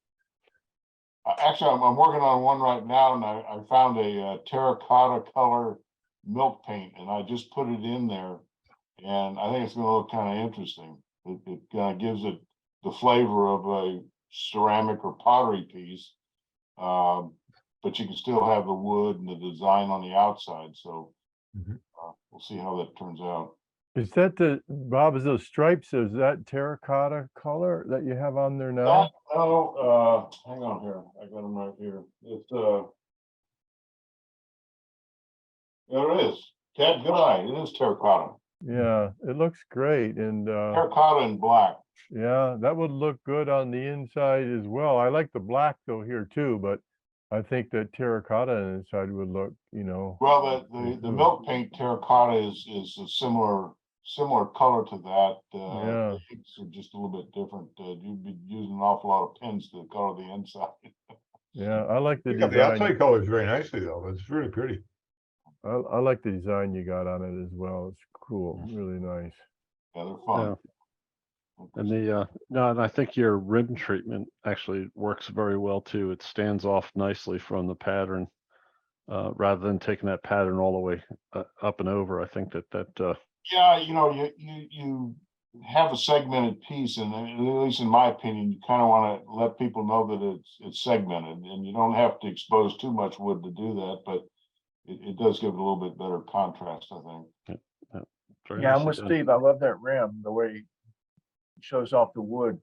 Actually, I'm working on one right now, and I found a terracotta color milk paint, and I just put it in there, and I think it's going to look kind of interesting. It kind of gives it the flavor of a ceramic or pottery piece, but you can still have the wood and the design on the outside. So Mhm. we'll see how that turns out. Is that Bob, is those stripes, is that terracotta color that you have on there now? Hang on here. I got them right here. It's there it is. Ted, good eye. It is terracotta. Yeah, it looks great. And Terracotta and black. yeah, that would look good on the inside as well. I like the black though here too, but I think that terracotta on the inside would look, Well, the milk paint terracotta is a similar color to that. Yeah. The inks are just a little bit different. You'd be using an awful lot of pens to color the inside. Yeah, I like the You got the design. outside colors very nicely though. It's really pretty. I like the design you got on it as well. It's cool, really nice. Yeah, they're fun. Yeah. And no, and I think your rim treatment actually works very well too. It stands off nicely from the pattern, rather than taking that pattern all the way up and over. I think that Yeah, you have a segmented piece, and at least in my opinion, you kind of want to let people know that it's segmented, and you don't have to expose too much wood to do that, but it does give it a little bit better contrast, I think. very Yeah, I'm nicely with done. Steve. I love that rim, the way it shows off the wood.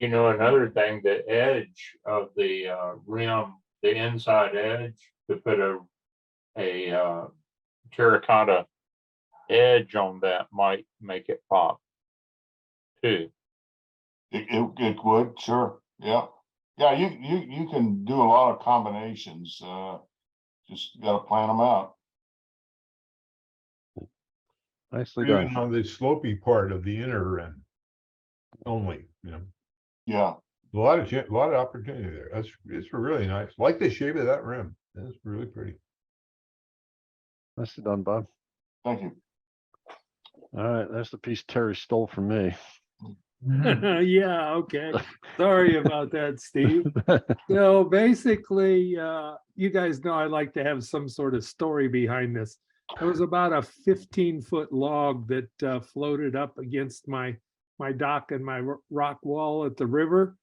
You know, another thing, the edge of the rim, the inside edge, to put a terracotta edge on that might make it pop too. It would, sure. Yeah. Yeah, you can do a lot of combinations. Just got to plan them out. Nicely Even done. on the slopey part of the inner rim only, Yeah. a lot of opportunity there. It's really nice. Like the shape of that rim. It's really pretty. Nicely done, Bob. Thank you. All right, there's the piece Terry stole from me. Yeah, okay. Sorry about that, Steve. So basically, you guys know I like to have some sort of story behind this. It was about a 15-foot log that floated up against my dock and my rock wall at the river.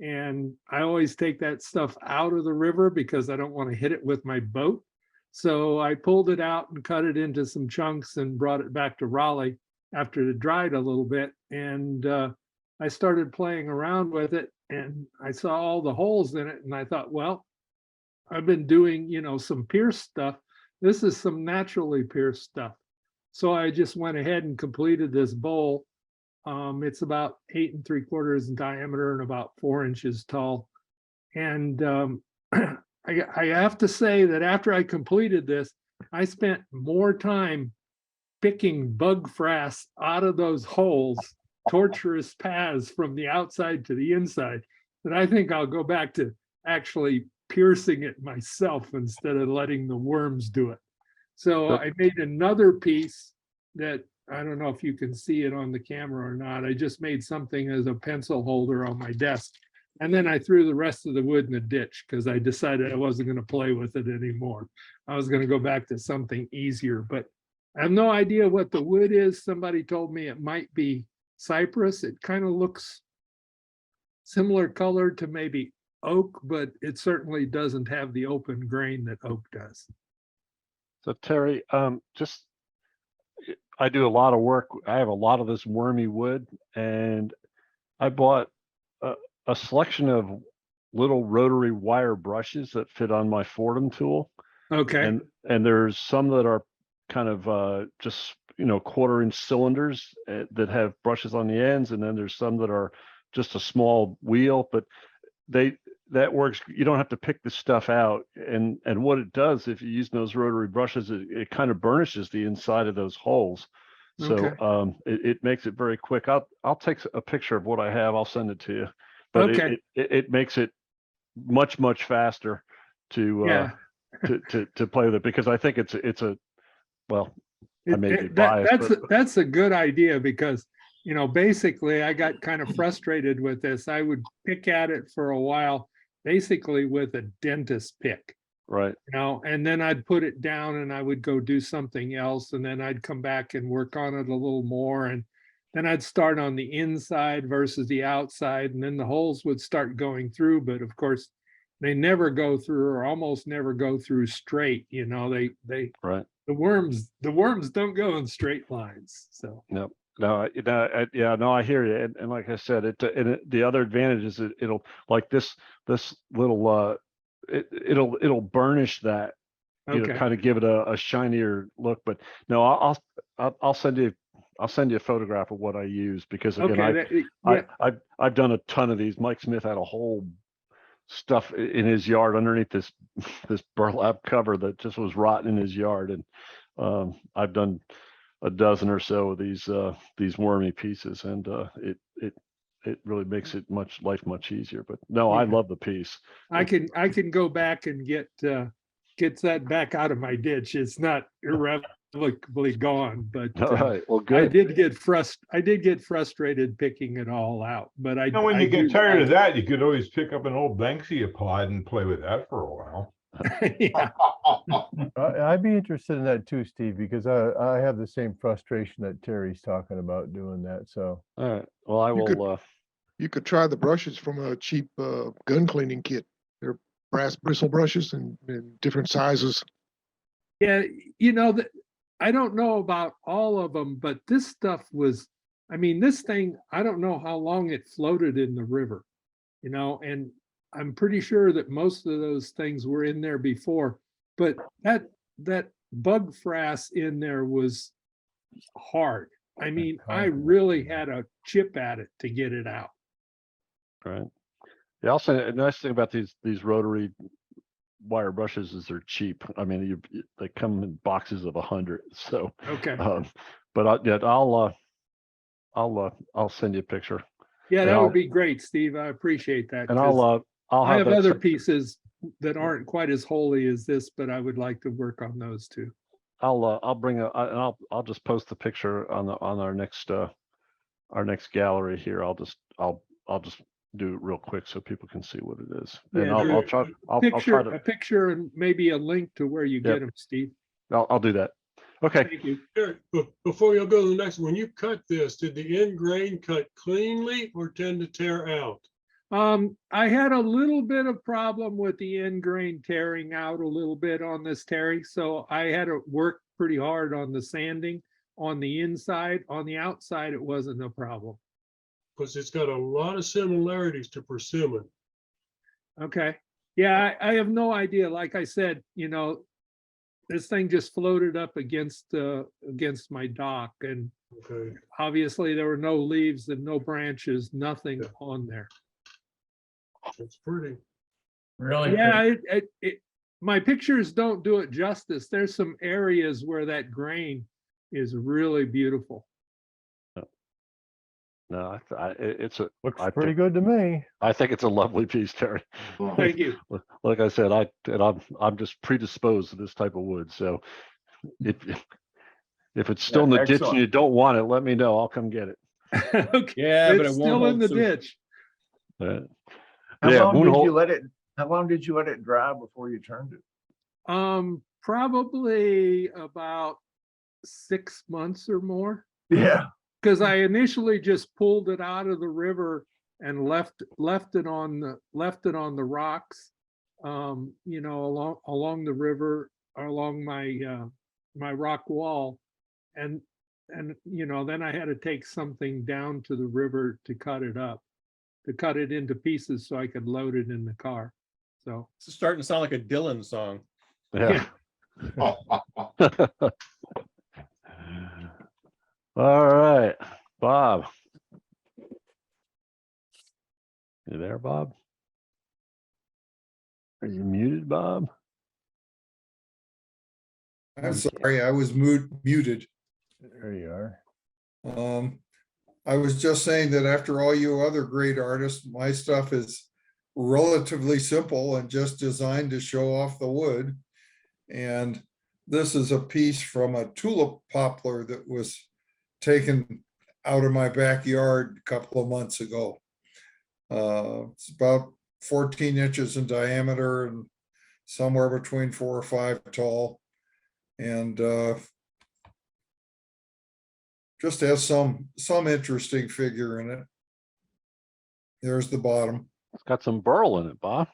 And I always take that stuff out of the river because I don't want to hit it with my boat. So I pulled it out and cut it into some chunks and brought it back to Raleigh after it dried a little bit. And I started playing around with it, and I saw all the holes in it. And I thought, well, I've been doing, some pierced stuff. This is some naturally pierced stuff. So I just went ahead and completed this bowl. It's about 8 3/4 in diameter and about 4 inches tall. And I have to say that after I completed this, I spent more time picking bug frass out of those holes, torturous paths from the outside to the inside, that I think I'll go back to actually piercing it myself instead of letting the worms do it. So I made another piece that I don't know if you can see it on the camera or not. I just made something as a pencil holder on my desk. And then I threw the rest of the wood in the ditch because I decided I wasn't going to play with it anymore. I was going to go back to something easier, but I have no idea what the wood is. Somebody told me it might be cypress. It kind of looks similar color to maybe oak, but it certainly doesn't have the open grain that oak does. So Terry, I do a lot of work. I have a lot of this wormy wood, and I bought a selection of little rotary wire brushes that fit on my Fordham tool. Okay. And there's some that are kind of just 1/4-inch cylinders that have brushes on the ends, and then there's some that are just a small wheel, but that works. You don't have to pick the stuff out. And what it does, if you use those rotary brushes, it kind of burnishes the inside of those holes. So Okay. it makes it very quick. I'll take a picture of what I have. I'll send it to you. But Okay. it makes it much faster to Yeah. to play with it, because I think it's a well, I may be biased, That's a good idea because, basically I got kind of frustrated with this. I would pick at it for a while, basically with a dentist pick, right. and then I'd put it down and I would go do something else. And then I'd come back and work on it a little more. And then I'd start on the inside versus the outside. And then the holes would start going through. But of course, they never go through, or almost never go through straight. They Right. the worms don't go in straight lines. So No, I hear you. And like I said, the other advantage is it'll like this little it'll burnish that, okay. kind of give it a shinier look. But no, I'll send you a photograph of what I use, because again, I've done a ton of these. Mike Smith had a whole stuff in his yard underneath this burlap cover that just was rotten in his yard, and I've done a dozen or so of these wormy pieces, and it really makes life much easier. But no, I love the piece. I can go back and get that back out of my ditch. It's not irrevocably gone, but All right, well, I good. did get frustrated picking it all out. But When I you get do tired like of that, you could always pick up an old Banksia pod and play with that for a while. Yeah. I'd be interested in that too, Steve, because I have the same frustration that Terry's talking about doing that. So, All right, well, I will. You could try the brushes from a cheap gun cleaning kit. They're brass bristle brushes in different sizes. Yeah, I don't know about all of them, but this stuff this thing, I don't know how long it floated in the river, and I'm pretty sure that most of those things were in there before, but that bug frass in there was hard. I really had a chip at it to get it out. Right. Yeah, also a nice thing about these rotary wire brushes is they're cheap. They come in boxes of 100. So Okay. But I'll send you a picture. Yeah, And that I'll- would be great, Steve. I appreciate that. And 'cause I'll I have that other sent- pieces that aren't quite as holy as this, but I would like to work on those too. I'll bring I'll just post the picture on our next gallery here. I'll just do it real quick so people can see what it is. And Yeah, I'll try to. A picture and maybe a link to where you get them, Steve. I'll do that. Okay. Thank you. Eric, before you go to the next one, when you cut this, did the end grain cut cleanly or tend to tear out? I had a little bit of problem with the end grain tearing out a little bit on this, Terry. So I had to work pretty hard on the sanding on the inside. On the outside, it wasn't a problem. Because it's got a lot of similarities to persimmon. Okay. Yeah, I have no idea. Like I said, this thing just floated up against my dock, and Okay. obviously there were no leaves and no branches, nothing on there. It's pretty. Really? Yeah, my pictures don't do it justice. There's some areas where that grain is really beautiful. No, looks pretty good to me. I think it's a lovely piece, Terry. Thank you. Like I said, I'm just predisposed to this type of wood. So if it's still in the ditch and excellent. you don't want it, let me know. I'll come get it. Okay. Yeah, but It's it won't still in hold the so- ditch. How Yeah, long moon did hole- you let it? How long did you let it dry before you turned it? Probably about 6 months or more. Yeah. Because I initially just pulled it out of the river and left it on the rocks, along the river, along my rock wall, and then I had to take something down to the river to cut it into pieces so I could load it in the car. So It's starting to sound like a Dylan song. Yeah. All right, Bob. You there, Bob? Are you muted, Bob? I'm sorry, I was muted. There you are. I was just saying that after all you other great artists, my stuff is relatively simple and just designed to show off the wood. And this is a piece from a tulip poplar that was taken out of my backyard a couple of months ago. It's about 14 inches in diameter and somewhere between 4 or 5 tall. And just has some interesting figure in it. There's the bottom. It's got some burl in it, Bob.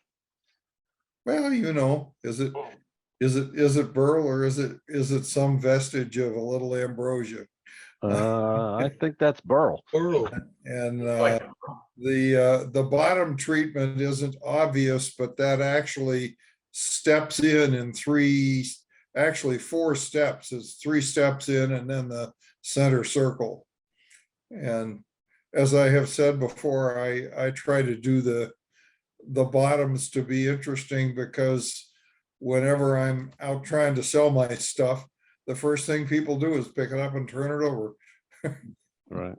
Well, you know, is it burl or is it some vestige of a little ambrosia? I think that's burl. And the bottom treatment isn't obvious, but that actually steps in 4 steps. It's 3 steps in and then the center circle. And as I have said before, I try to do the bottoms to be interesting, because whenever I'm out trying to sell my stuff, the first thing people do is pick it up and turn it over. Right.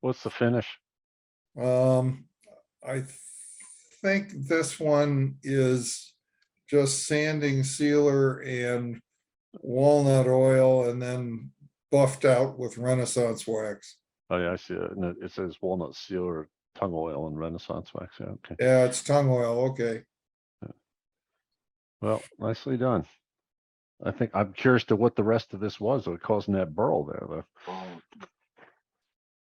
What's the finish? I think this one is just sanding sealer and walnut oil and then buffed out with Renaissance wax. Oh yeah, I see it. And it says walnut sealer, tongue oil, and Renaissance wax. Yeah, okay. Yeah, it's tongue oil. Okay. Well, nicely done. I think I'm curious to what the rest of this was causing that burl there, though.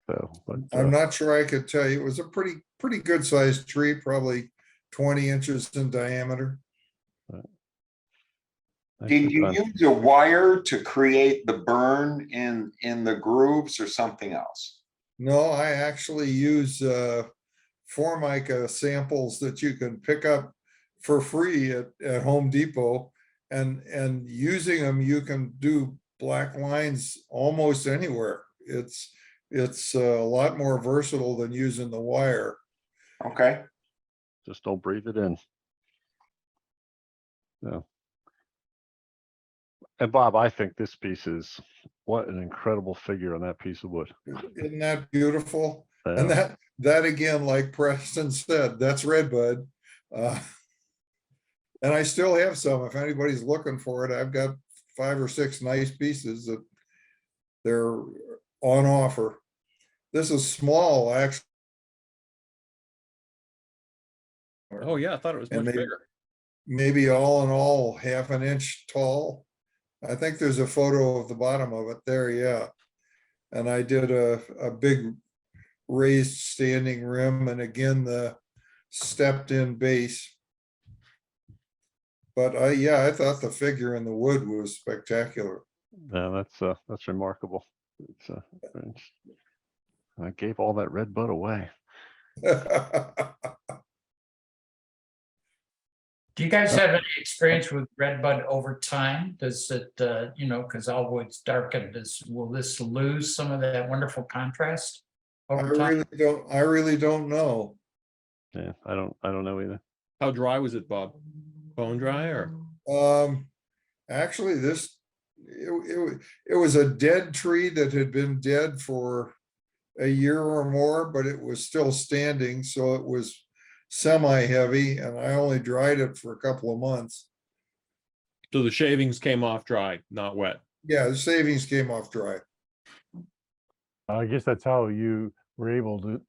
So, but, I'm not sure I could tell you. It was a pretty good sized tree, probably 20 inches in diameter. Did you use a wire to create the burn in the grooves or something else? No, I actually use Formica samples that you can pick up for free at Home Depot, and using them, you can do black lines almost anywhere. It's a lot more versatile than using the wire. Okay. Just don't breathe it in. No. And Bob, I think this piece is, what an incredible figure on that piece of wood. Isn't that beautiful? Yeah. And that again, like Preston said, that's redbud. And I still have some. If anybody's looking for it, I've got 5 or 6 nice pieces that they're on offer. This is small, actually. Oh yeah, I thought it was much bigger. Maybe all in all, 1/2 inch tall. I think there's a photo of the bottom of it there, yeah. And I did a big raised standing rim, and again, the stepped in base. But I thought the figure in the wood was spectacular. Yeah, that's remarkable. It's I gave all that red bud away. Do you guys have any experience with redbud over time? Does it, because all wood's darkened, will this lose some of that wonderful contrast over time? I really don't know. Yeah, I don't know either. How dry was it, Bob? Bone dry or? Actually, it was a dead tree that had been dead for a year or more, but it was still standing, so it was semi-heavy, and I only dried it for a couple of months. So the shavings came off dry, not wet. Yeah, the shavings came off dry. I guess that's how you were able to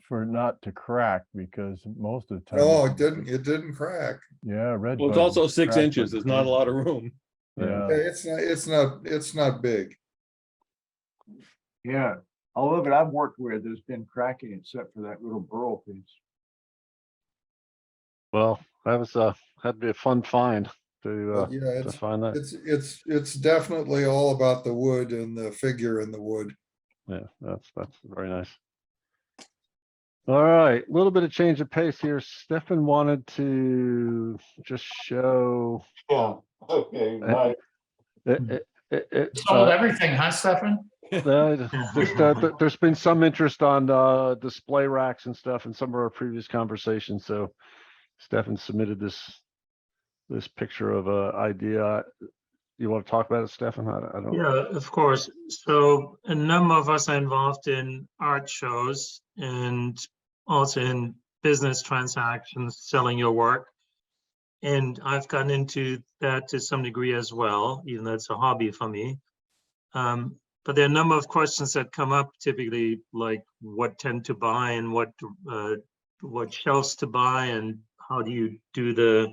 for it not to crack, because most of the time. No, it didn't crack. Yeah, red. Well, it's also 6 inches. There's not a lot of room. Yeah. It's not big. Yeah, all of it I've worked with has been cracking except for that little burl piece. Well, that was had to be a fun find to Yeah, find that. it's definitely all about the wood and the figure in the wood. Yeah, that's very nice. All right, a little bit of change of pace here. Stefan wanted to just show. Yeah, okay, nice. Sold everything, huh, Stefan? There's been some interest on display racks and stuff in some of our previous conversations. So Stefan submitted this picture of a idea. You want to talk about it, Stefan? I don't. Yeah, of course. So a number of us are involved in art shows and also in business transactions, selling your work. And I've gotten into that to some degree as well, even though it's a hobby for me. But there are a number of questions that come up typically, like what tend to buy and what shelves to buy and how do you do the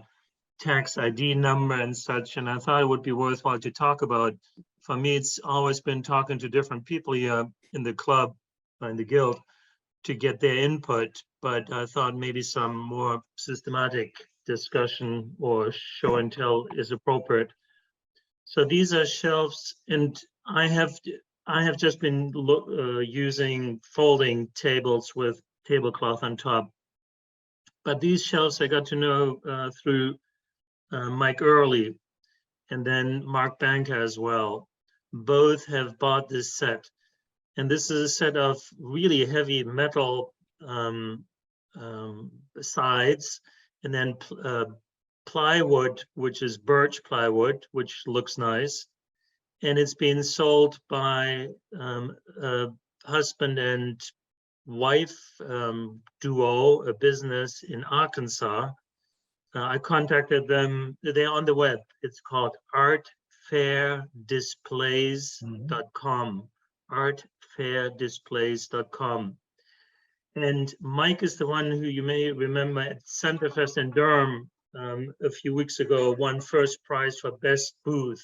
tax ID number and such. And I thought it would be worthwhile to talk about. For me, it's always been talking to different people here in the club, in the guild, to get their input. But I thought maybe some more systematic discussion or show and tell is appropriate. So these are shelves, and I have just been using folding tables with tablecloth on top. But these shelves I got to know through Mike Early and then Mark Banker as well. Both have bought this set. And this is a set of really heavy metal sides, and then plywood, which is birch plywood, which looks nice. And it's being sold by a husband and wife duo, a business in Arkansas. I contacted them. They're on the web. It's called artfairdisplays.com. artfairdisplays.com. And Mike is the one who you may remember at Centerfest in Durham a few weeks ago won first prize for best booth.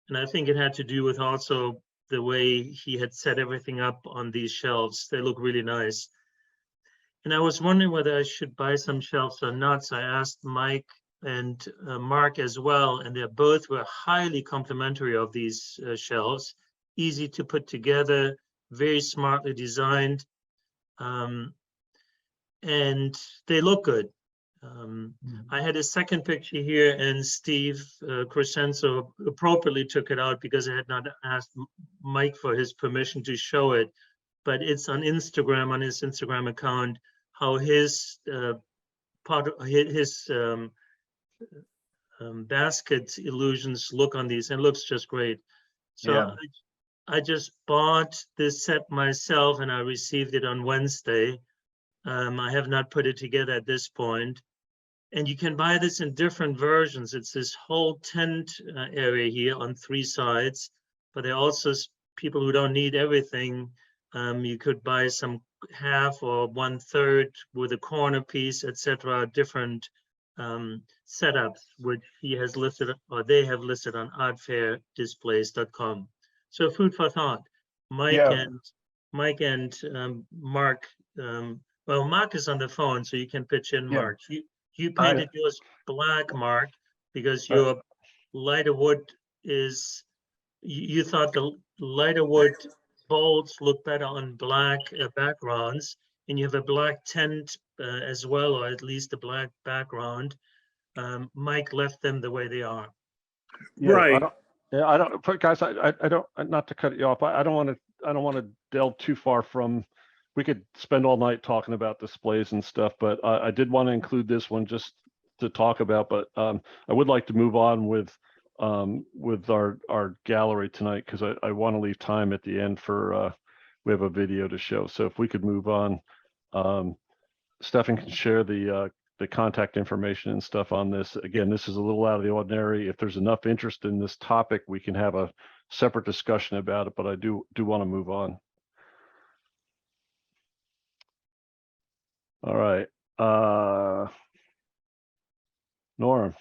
And I think it had to do with also the way he had set everything up on these shelves. They look really nice. And I was wondering whether I should buy some shelves or not. So I asked Mike and Mark as well, and they both were highly complimentary of these shelves, easy to put together, very smartly designed, and they look good. I had a second picture here, and Steve Crescenzo appropriately took it out because I had not asked Mike for his permission to show it, but it's on Instagram, on his Instagram account, how his basket illusions look on these, and looks just great. So Yeah. I just bought this set myself, and I received it on Wednesday. I have not put it together at this point. And you can buy this in different versions. It's this whole tent area here on 3 sides, but there are also people who don't need everything. You could buy some half or 1/3 with a corner piece, etc. Different setups, which he has listed, or they have listed on artfairdisplays.com. So food for thought. Mike and Mark. Well, Mark is on the phone, so you can pitch in, Yeah. Mark. You painted yours black, Mark, because your lighter wood is. You thought the lighter wood bolts look better on black backgrounds, and you have a black tent as well, or at least a black background. Mike left them the way they are. Right. I don't, guys. I don't. Not to cut you off. I don't want to delve too far from. We could spend all night talking about displays and stuff, but I did want to include this one just to talk about. But I would like to move on with our gallery tonight, because I want to leave time at the end for we have a video to show. So if we could move on, Stefan can share the contact information and stuff on this. Again, this is a little out of the ordinary. If there's enough interest in this topic, we can have a separate discussion about it, but I do want to move on. All right. Norm.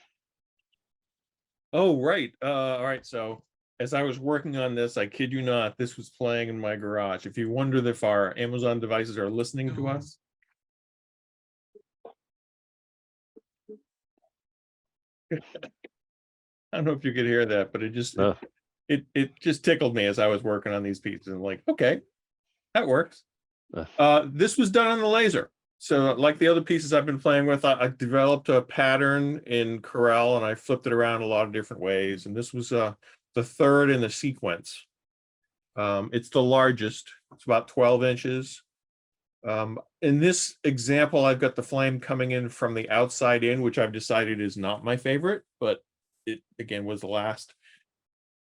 Oh, right. All right. So as I was working on this, I kid you not, this was playing in my garage. If you wondered if our Amazon devices are listening to us. I don't know if you could hear that, but it just tickled me as I was working on these pieces. And like, okay, that works. This was done on the laser. So like the other pieces I've been playing with, I developed a pattern in Corel and I flipped it around a lot of different ways. And this was the third in the sequence. It's the largest. It's about 12 inches. In this example, I've got the flame coming in from the outside in, which I've decided is not my favorite, but it again was the last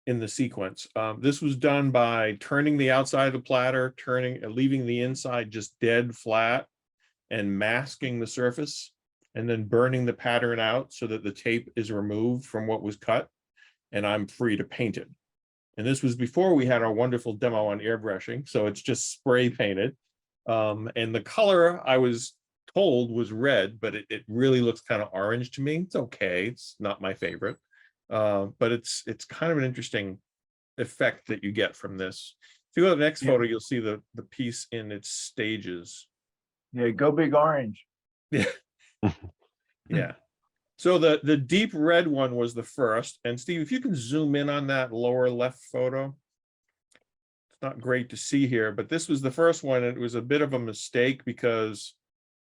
in the sequence. This was done by turning the outside of the platter, leaving the inside just dead flat and masking the surface, and then burning the pattern out so that the tape is removed from what was cut, and I'm free to paint it. And this was before we had our wonderful demo on airbrushing, so it's just spray painted. And the color I was told was red, but it really looks kind of orange to me. It's okay, it's not my favorite. But it's kind of an interesting effect that you get from this. If you go to the next photo, you'll see the piece in its stages. Yeah, go big orange. Yeah. Yeah. So the deep red one was the first. And Steve, if you can zoom in on that lower left photo. It's not great to see here, but this was the first one. It was a bit of a mistake because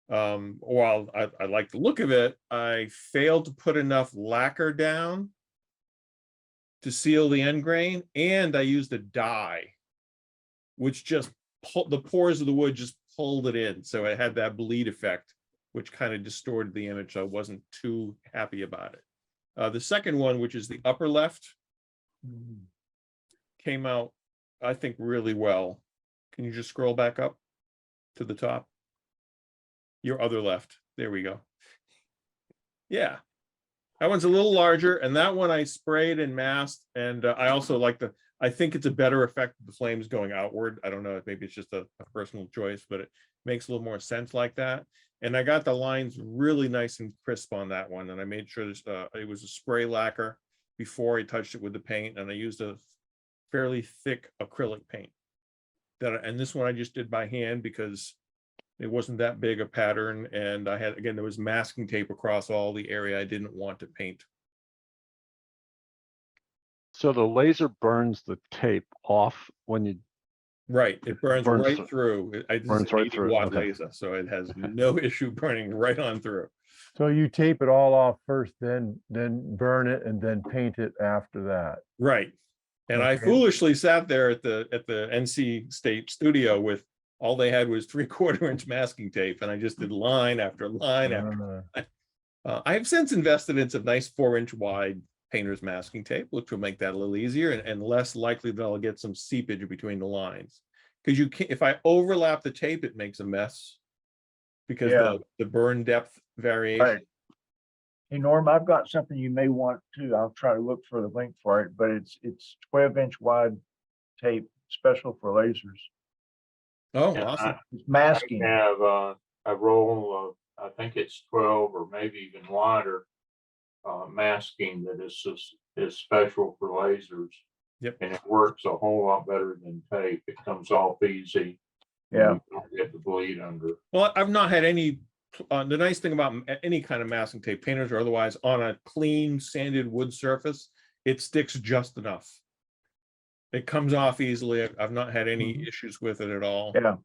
while I like the look of it, I failed to put enough lacquer down to seal the end grain, and I used a dye, which just the pores of the wood just pulled it in. So it had that bleed effect, which kind of distorted the image. So I wasn't too happy about it. The second one, which is the upper left, came out, I think, really well. Can you just scroll back up to the top? Your other left. There we go. Yeah. That one's a little larger, and that one I sprayed and masked. And I also like I think it's a better effect of the flames going outward. I don't know, maybe it's just a personal choice, but it makes a little more sense like that. And I got the lines really nice and crisp on that one. And I made sure it was a spray lacquer before I touched it with the paint. And I used a fairly thick acrylic paint. And this one I just did by hand because it wasn't that big a pattern. And I had, again, there was masking tape across all the area I didn't want to paint. So the laser burns the tape off when you. Right, it burns right through. This is an 80-watt Okay. laser, so it has no issue burning right on through. So you tape it all off first, then burn it and then paint it after that. Right. And I Okay. foolishly sat there at the NC State studio with all they had was 3/4 inch masking tape, and I just did line after line after line. I have since invested in some nice 4-inch wide painter's masking tape, which will make that a little easier and less likely that I'll get some seepage between the lines. Because you can't, if I overlap the tape, it makes a mess because the burn depth variation. Right. Hey, Norm, I've got something you may want to. I'll try to look for the link for it, but it's 12-inch wide tape, special for lasers. Oh, Yeah, awesome. It's masking. I have a roll of, I think it's 12 or maybe even wider, masking that is special for lasers. Yep. And it works a whole lot better than tape. It comes off easy. Yeah. You don't get the bleed under. Well, I've not had any. The nice thing about any kind of masking tape, painters or otherwise, on a clean sanded wood surface, it sticks just enough. It comes off easily. I've not had any issues with it at all. Yeah.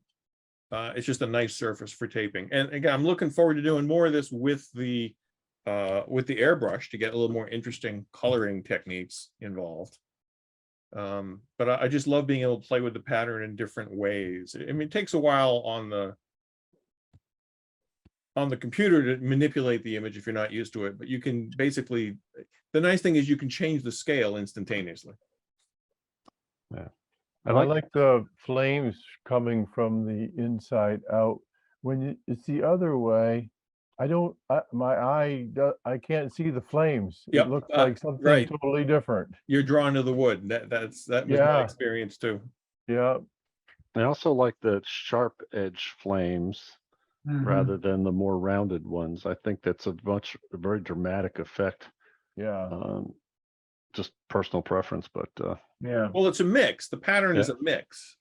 It's just a nice surface for taping. And again, I'm looking forward to doing more of this with the airbrush to get a little more interesting coloring techniques involved. But I just love being able to play with the pattern in different ways. I mean, it takes a while on the computer to manipulate the image if you're not used to it, but you can basically, the nice thing is you can change the scale instantaneously. Yeah. I like the flames coming from the inside out. When it's the other way, I can't see the flames. Yep, It looks like something right. totally different. You're drawn to the wood. That was my experience too. Yeah. I also like the sharp edge flames rather than the more rounded ones. I think that's a very dramatic effect. Yeah. Just personal preference, but yeah. Well, it's a mix. The pattern is a mix.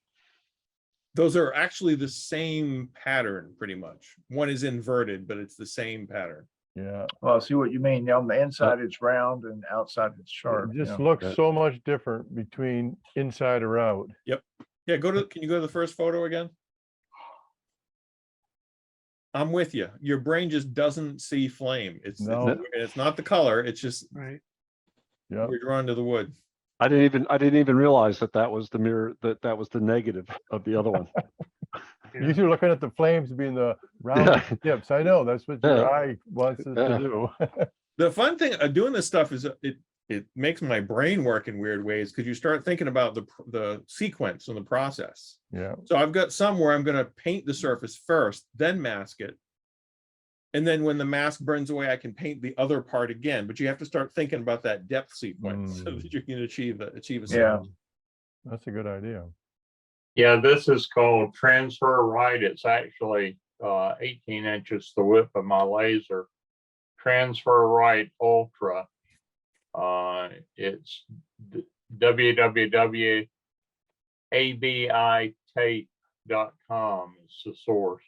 Those are actually the same pattern pretty much. One is inverted, but it's the same pattern. Yeah. Well, I see what you mean. On the inside, it's round and outside it's sharp. It just looks so much different between inside or out. Yep. Yeah, can you go to the first photo again? I'm with you. Your brain just doesn't see flame. It's not the color. It's just right. Yeah. You're drawn to the wood. I didn't even realize that was the mirror, that was the negative of the other one. You're looking at the flames being the round tips. I know, that's what your eye wants it to do. The fun thing of doing this stuff is it makes my brain work in weird ways because you start thinking about the sequence and the process. Yeah. So I've got some where I'm going to paint the surface first, then mask it. And then when the mask burns away, I can paint the other part again. But you have to start thinking about that depth sequence so that you can achieve a sequence. That's a good idea. Yeah, this is called transfer right. It's actually 18 inches the width of my laser. Transfer right ultra. It's www.abitape.com is the source,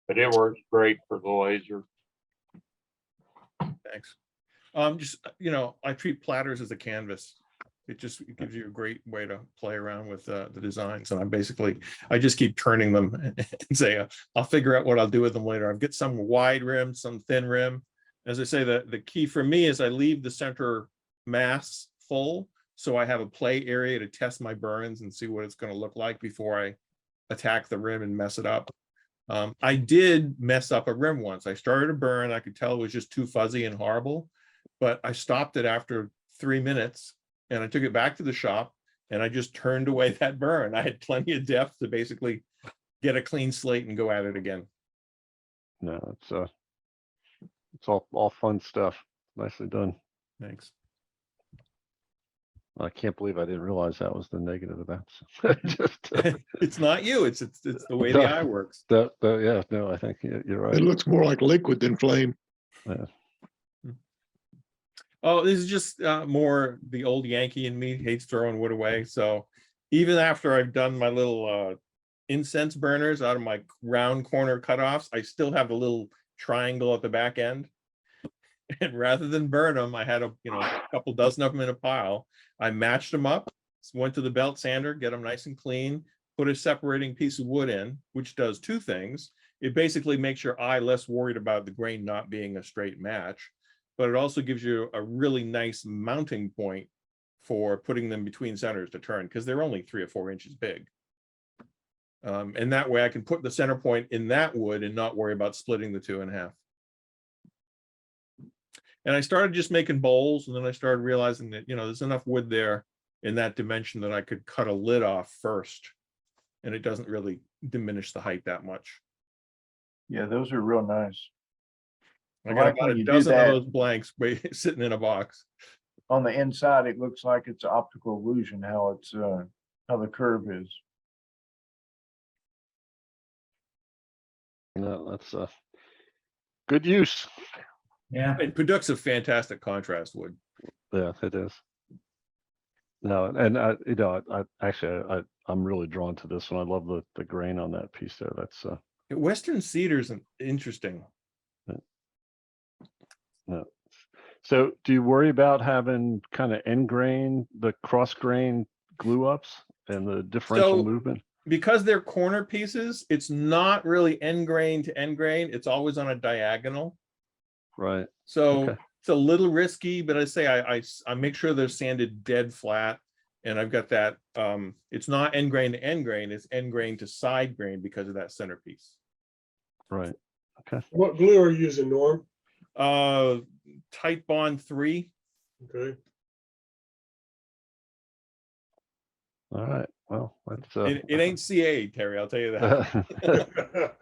but it works great for the laser. Thanks. Just, I treat platters as a canvas. It gives you a great way to play around with the designs. And I just keep turning them and say, I'll figure out what I'll do with them later. I've got some wide rim, some thin rim. As I say, the key for me is I leave the center mass full, so I have a play area to test my burns and see what it's going to look like before I attack the rim and mess it up. I did mess up a rim once. I started a burn. I could tell it was just too fuzzy and horrible, but I stopped it after 3 minutes and I took it back to the shop and I just turned away that burn. I had plenty of depth to basically get a clean slate and go at it again. No, it's all fun stuff. Nicely done. Thanks. I can't believe I didn't realize that was the negative of that. It's not you. It's the way the eye works. Yeah, no, I think you're right. It looks more like liquid than flame. Yeah. Oh, this is just more the old Yankee in me hates throwing wood away. So even after I've done my little incense burners out of my round corner cutoffs, I still have a little triangle at the back end. And rather than burn them, I had a couple dozen of them in a pile. I matched them up, went to the belt sander, get them nice and clean, put a separating piece of wood in, which does two things. It basically makes your eye less worried about the grain not being a straight match, but it also gives you a really nice mounting point for putting them between centers to turn, because they're only 3 or 4 inches big. And that way I can put the center point in that wood and not worry about splitting the two in half. And I started just making bowls, and then I started realizing that, there's enough wood there in that dimension that I could cut a lid off first, and it doesn't really diminish the height that much. Yeah, those are real nice. I got about a dozen of those blanks sitting in a box. On the inside, it looks like it's an optical illusion how it's how the curve is. No, that's good use. Yeah. It produces a fantastic contrast wood. Yeah, it is. No, and I'm really drawn to this one. I love the grain on that piece there. That's Western cedar's interesting. No. So do you worry about having kind of end grain, the cross grain glue ups and the differential movement? Because they're corner pieces, it's not really end grain to end grain. It's always on a diagonal. Right. So Okay. it's a little risky, but I say I make sure they're sanded dead flat. And I've got that, it's not end grain to end grain, it's end grain to side grain because of that centerpiece. Right. Okay. What glue are you using, Norm? Tight Bond 3. Okay. All right. Well, that's It ain't CA, Terry, I'll tell you that.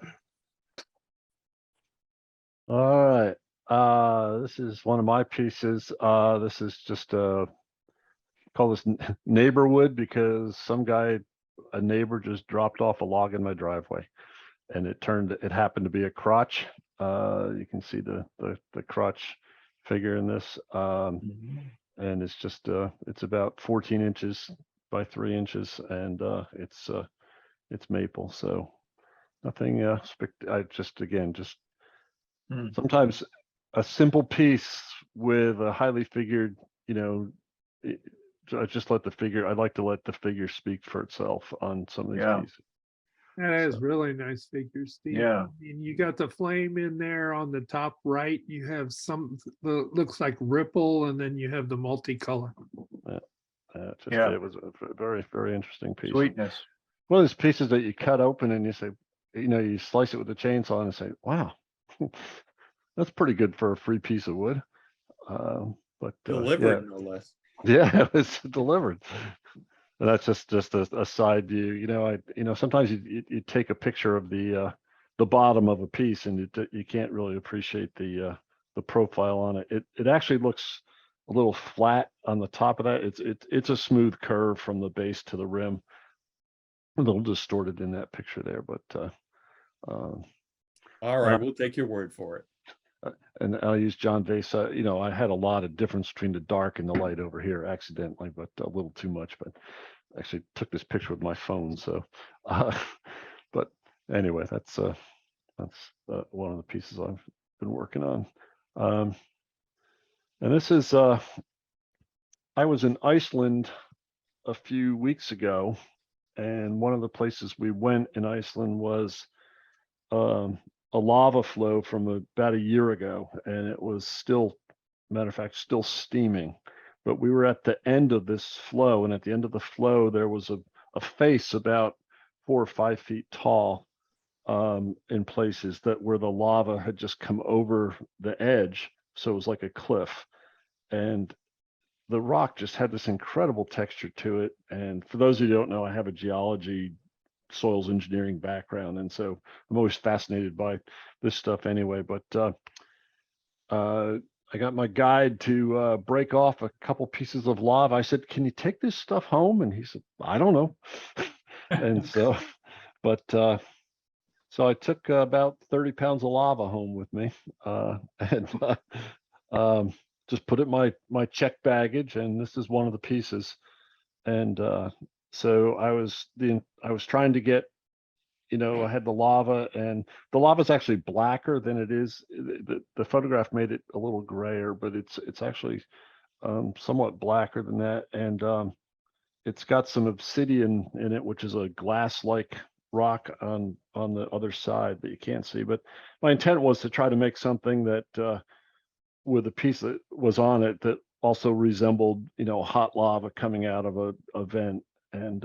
All right. This is one of my pieces. This is just call this neighborwood because a neighbor just dropped off a log in my driveway, and it happened to be a crotch. You can see the crotch figure in this, and it's just it's about 14 inches by 3 inches, and it's maple, so nothing sometimes a simple piece with a highly figured, I just let the figure. I like to let the figure speak for itself on some of these pieces. That is really nice figures, Steve. Yeah. I mean, you got the flame in there on the top right. You have some that looks like ripple, and then you have the multicolor. It was a very, very interesting piece. Sweetness. One of those pieces that you cut open and you say, you slice it with a chainsaw and say, wow, that's pretty good for a free piece of wood. But yeah, Delivered, no less. yeah, it was delivered. And that's just a side view. Sometimes you take a picture of the bottom of a piece and you can't really appreciate the profile on it. It actually looks a little flat on the top of that. It's a smooth curve from the base to the rim. A little distorted in that picture there, but All right, we'll take your word for it. and I'll use John Vase. I had a lot of difference between the dark and the light over here accidentally, but a little too much. But I actually took this picture with my phone. So, but anyway, that's one of the pieces I've been working on. And this is I was in Iceland a few weeks ago, and one of the places we went in Iceland was a lava flow from about a year ago, and it was still, matter of fact, still steaming. But we were at the end of this flow, and at the end of the flow, there was a face about 4 or 5 feet tall in places that where the lava had just come over the edge. So it was like a cliff. And the rock just had this incredible texture to it. And for those who don't know, I have a geology soils engineering background, and so I'm always fascinated by this stuff anyway. But I got my guide to break off a couple pieces of lava. I said, "Can you take this stuff home?" And he said, "I don't know." And so, but so I took about 30 pounds of lava home with me, and just put it in my check baggage, and this is one of the pieces. And so I was trying to get, I had the lava, and the lava is actually blacker than it is. The photograph made it a little grayer, but it's actually somewhat blacker than that. And it's got some obsidian in it, which is a glass-like rock on the other side that you can't see. But my intent was to try to make something that with a piece that was on it that also resembled, hot lava coming out of a vent. And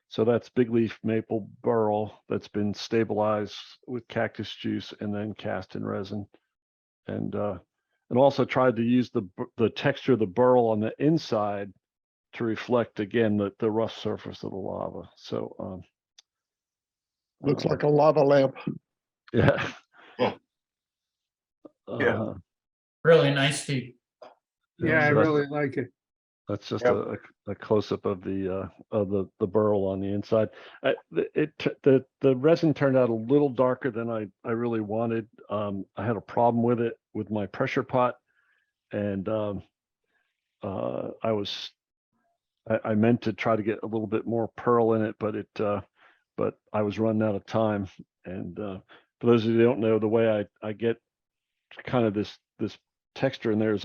so that's big leaf maple burl that's been stabilized with cactus juice and then cast in resin. And also tried to use the texture of the burl on the inside to reflect again the rough surface of the lava. So looks like a lava lamp. Yeah. Yeah. Really nice, Steve. Yeah, I so really like it. that's just a close up of the burl on the inside. The resin turned out a little darker than I really wanted. I had a problem with it with my pressure pot, and I meant to try to get a little bit more pearl in it, but I was running out of time. And for those of you who don't know, the way I get kind of this texture in there is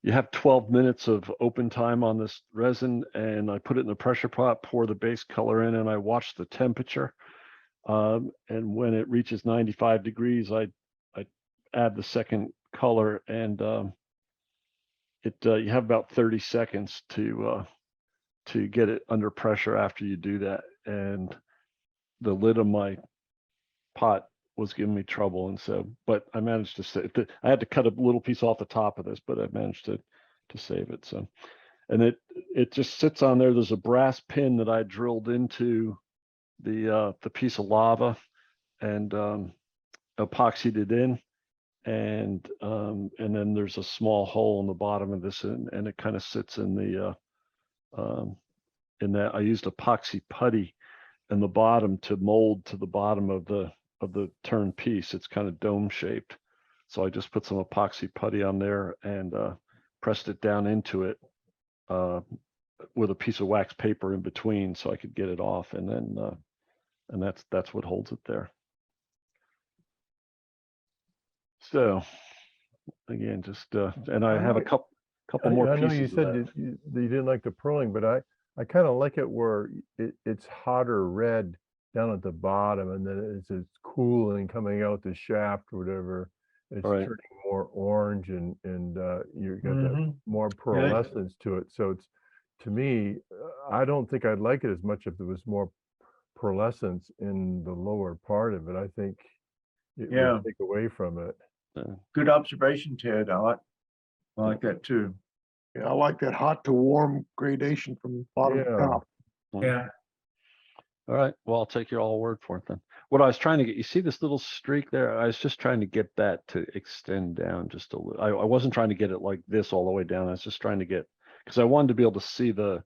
you have 12 minutes of open time on this resin, and I put it in the pressure pot, pour the base color in, and I watch the temperature. And when it reaches 95 degrees, I add the second color, and you have about 30 seconds to get it under pressure after you do that. And the lid of my pot was giving me trouble, and so, but I managed to save it. I had to cut a little piece off the top of this, but I managed to save it. So, and it just sits on there. There's a brass pin that I drilled into the piece of lava and epoxied it in, and then there's a small hole in the bottom of this, and it kind of sits in the in that. I used epoxy putty in the bottom to mold to the bottom of the turn piece. It's kind of dome shaped. So I just put some epoxy putty on there and pressed it down into it with a piece of wax paper in between so I could get it off. And then and that's what holds it there. So again, just and I have a couple more I know pieces. you said that you didn't like the pearling, but I kind of like it where it's hotter red down at the bottom, and then it's cooling coming out the shaft or whatever. It's turning more orange, and you got that more pearlescence to it. So it's, to me, I don't think I'd like it as much if there was more pearlescence in the lower part of it. I think it Yeah. would take away from it. Good observation, Ted. I like that too. Yeah, I like that hot to warm gradation from bottom to Yeah. top. Yeah. All right. Well, I'll take your all word for it then. What I was trying to get, you see this little streak there? I was just trying to get that to extend down just a little. I wasn't trying to get it like this all the way down. I was just trying to get, because I wanted to be able to see the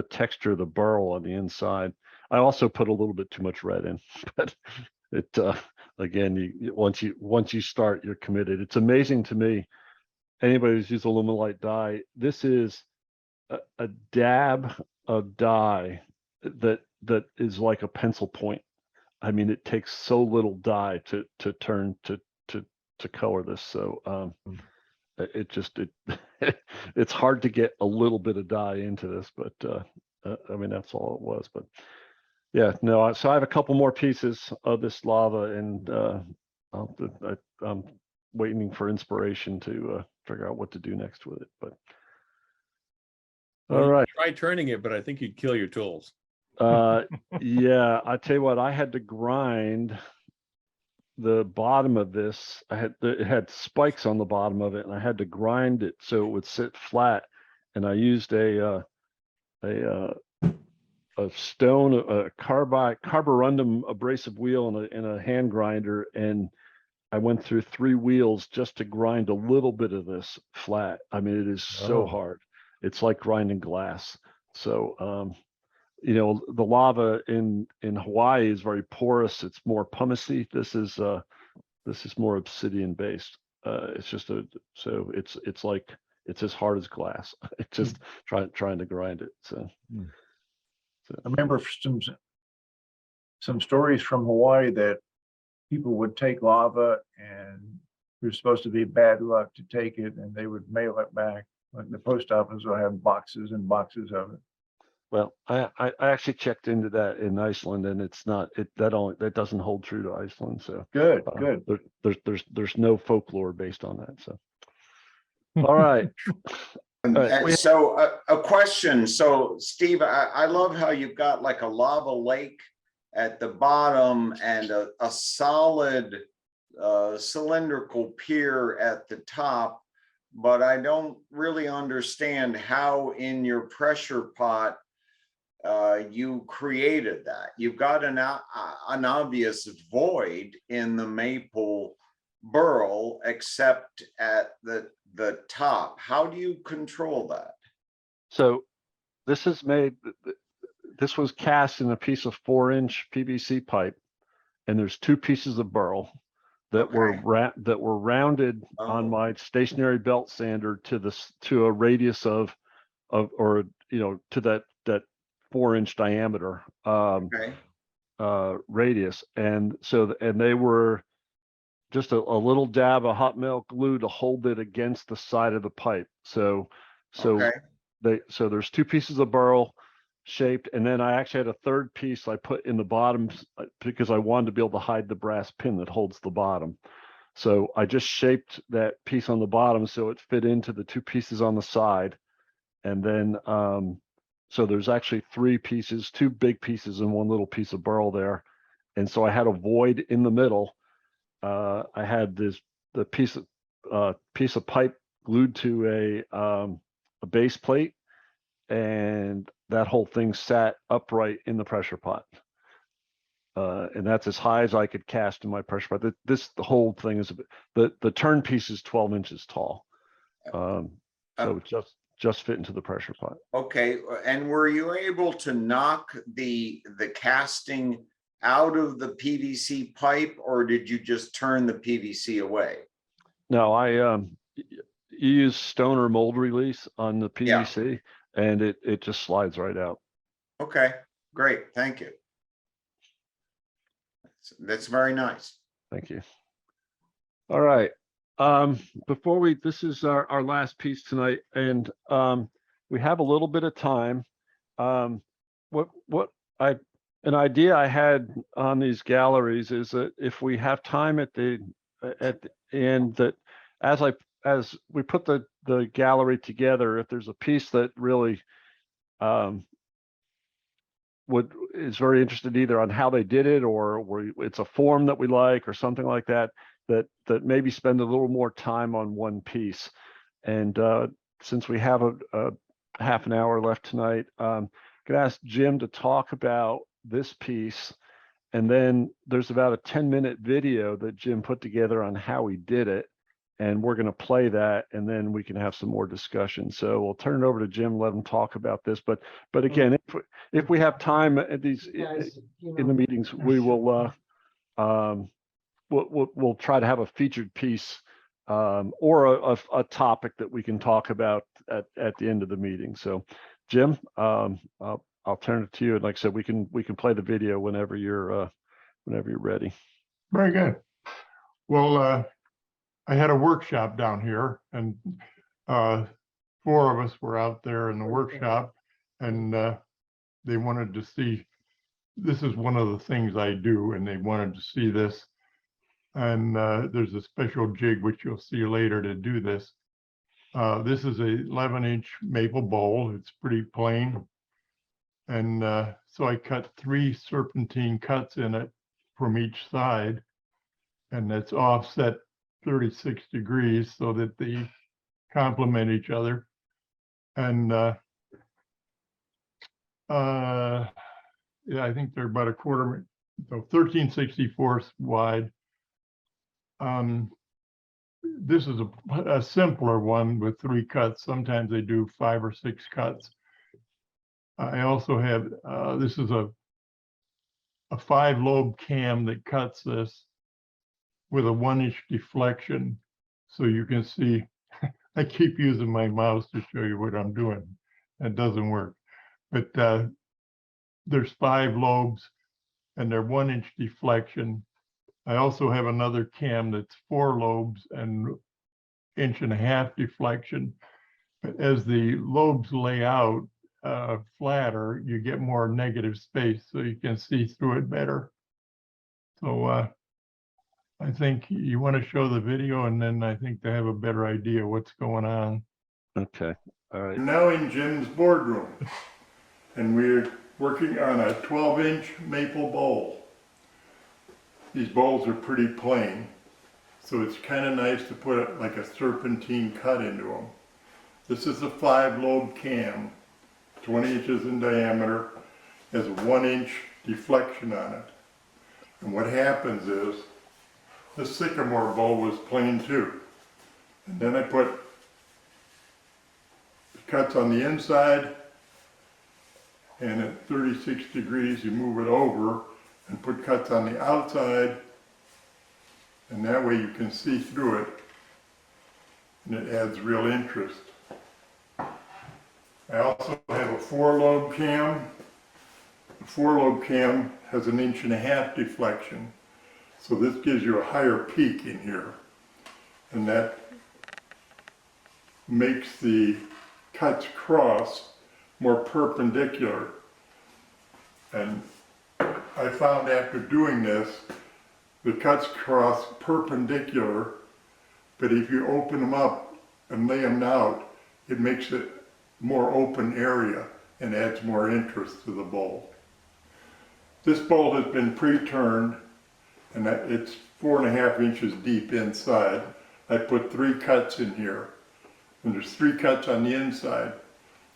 texture of the burl on the inside. I also put a little bit too much red in, but it again, once you start, you're committed. It's amazing to me. Anybody who's used Aluminite dye, this is a dab of dye that is like a pencil point. I mean, it takes so little dye to turn to color this. So it's hard to get a little bit of dye into this, but I mean, that's all it was. But yeah, no. So I have a couple more pieces of this lava, and I'm waiting for inspiration to figure out what to do next with it. But Well, all you right. could try turning it, but I think you'd kill your tools. Yeah, I tell you what, I had to grind the bottom of this. It had spikes on the bottom of it, and I had to grind it so it would sit flat. And I used a stone, a carborundum abrasive wheel and a hand grinder, and I went through 3 wheels just to grind a little bit of this flat. I mean, it is so hard. It's like grinding glass. So you know, the lava in Hawaii is very porous. It's more pumicey. This is more obsidian based. It's just so it's like it's as hard as glass. It's just trying to grind it. So I remember some stories from Hawaii that people would take lava and it was supposed to be bad luck to take it, and they would mail it back. Like the post office will have boxes and boxes of it. well, I actually checked into that in Iceland, and it's not that doesn't hold true to Iceland. So Good. there's no folklore based on that. So all right. So a question. So Steve, I love how you've got like a lava lake at the bottom and a solid cylindrical pier at the top, but I don't really understand how in your pressure pot you created that. You've got an obvious void in the maple burl, except at the top. How do you control that? So this was cast in a piece of 4-inch PVC pipe, and there's 2 pieces of burl that were rounded on my stationary belt sander to a radius of or you know, to that 4-inch diameter radius, and so they were just a little dab of hot melt glue to hold it against the side of the pipe. So there's 2 pieces of burl shaped, and then I actually had a 3rd piece I put in the bottom because I wanted to be able to hide the brass pin that holds the bottom. So I just shaped that piece on the bottom so it fit into the 2 pieces on the side, and then so there's actually 3 pieces, 2 big pieces and 1 little piece of burl there, and so I had a void in the middle. I had the piece of pipe glued to a base plate, and that whole thing sat upright in the pressure pot. And that's as high as I could cast in my pressure pot. The whole thing is the turn piece is 12 inches tall. So it just fit into the pressure pot. Okay, and were you able to knock the casting out of the PVC pipe, or did you just turn the PVC away? No, I use stoner mold release on the PVC, and it just slides right out. Okay, great, thank you. That's very nice. Thank you. All right. Before this is our last piece tonight, and we have a little bit of time. An idea I had on these galleries is that if we have time at the end, that as we put the gallery together, if there's a piece that really is very interested either on how they did it, or it's a form that we like or something like that, that maybe spend a little more time on one piece. And since we have a half an hour left tonight, could ask Jim to talk about this piece. And then there's about a 10-minute video that Jim put together on how he did it. And we're going to play that, and then we can have some more discussion. So we'll turn it over to Jim, let him talk about this. But again, if we have time at these in the meetings, we will we'll try to have a featured piece or a topic that we can talk about at the end of the meeting. So Jim, I'll turn it to you. And like I said, we can play the video whenever you're ready. Very good. Well, I had a workshop down here, and 4 of us were out there in the workshop, and they wanted to see, this is one of the things I do, and they wanted to see this. And there's a special jig, which you'll see later, to do this. This is a 11-inch maple bowl. It's pretty plain. And so I cut 3 serpentine cuts in it from each side, and that's offset 36 degrees so that they complement each other. And yeah, I think they're about 1/4, so 13/64 wide. This is a simpler one with 3 cuts. Sometimes they do 5 or 6 cuts. I also have, this is a 5-lobe cam that cuts this with a 1-inch deflection. So you can see, I keep using my mouse to show you what I'm doing. That doesn't work. But there's 5 lobes and they're 1-inch deflection. I also have another cam that's 4 lobes and 1.5 inch deflection. But as the lobes lay out flatter, you get more negative space, so you can see through it better. So I think you want to show the video, and then I think they have a better idea what's going on. Okay. All right. We're now in Jim's boardroom, and we're working on a 12-inch maple bowl. These bowls are pretty plain, so it's kind of nice to put like a serpentine cut into them. This is a 5-lobe cam, 20 inches in diameter, has a 1-inch deflection on it. And what happens is, the sycamore bowl was plain too. And then I put cuts on the inside, and at 36 degrees you move it over and put cuts on the outside, and that way you can see through it, and it adds real interest. I also have a 4-lobe cam. The 4-lobe cam has an 1.5 inch deflection. So this gives you a higher peak in here, and that makes the cuts cross more perpendicular. And I found after doing this, the cuts cross perpendicular, but if you open them up and lay them out, it makes it more open area and adds more interest to the bowl. This bowl has been pre-turned, and it's 4.5 inches deep inside. I put 3 cuts in here, and there's 3 cuts on the inside.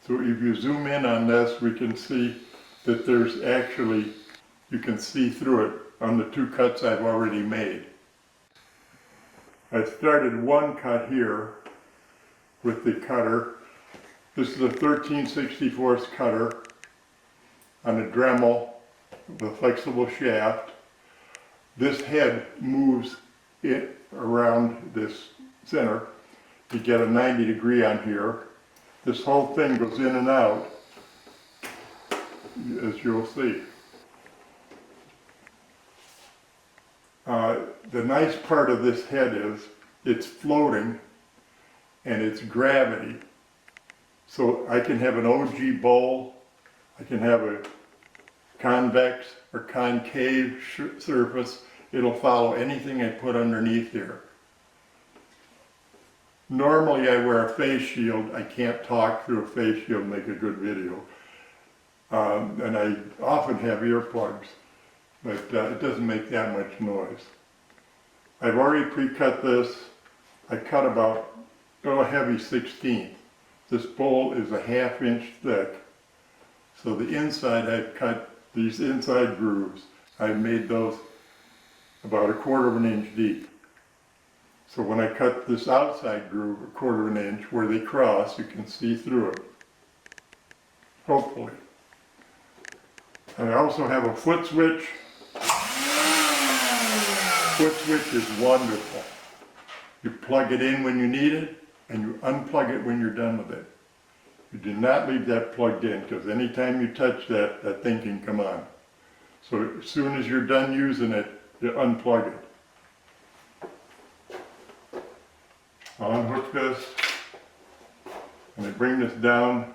So if you zoom in on this, we can see that there's actually, you can see through it on the 2 cuts I've already made. I started 1 cut here with the cutter. This is a 13/64 cutter on a Dremel with a flexible shaft. This head moves it around this center to get a 90 degree on here. This whole thing goes in and out, as you'll see. The nice part of this head is it's floating and it's gravity. So I can have an OG bowl, I can have a convex or concave surface. It'll follow anything I put underneath here. Normally I wear a face shield. I can't talk through a face shield and make a good video. and I often have earplugs, but it doesn't make that much noise. I've already pre-cut this. I cut about a heavy 16th. This bowl is a 1/2 inch thick. So the inside, I've cut these inside grooves. I've made those about 1/4 inch deep. So when I cut this outside groove 1/4 inch where they cross, you can see through it. Hopefully. And I also have a foot switch. Foot switch is wonderful. You plug it in when you need it, and you unplug it when you're done with it. You do not leave that plugged in, because anytime you touch that, that thing can come on. So as soon as you're done using it, you unplug it. I'll unhook this, and I bring this down.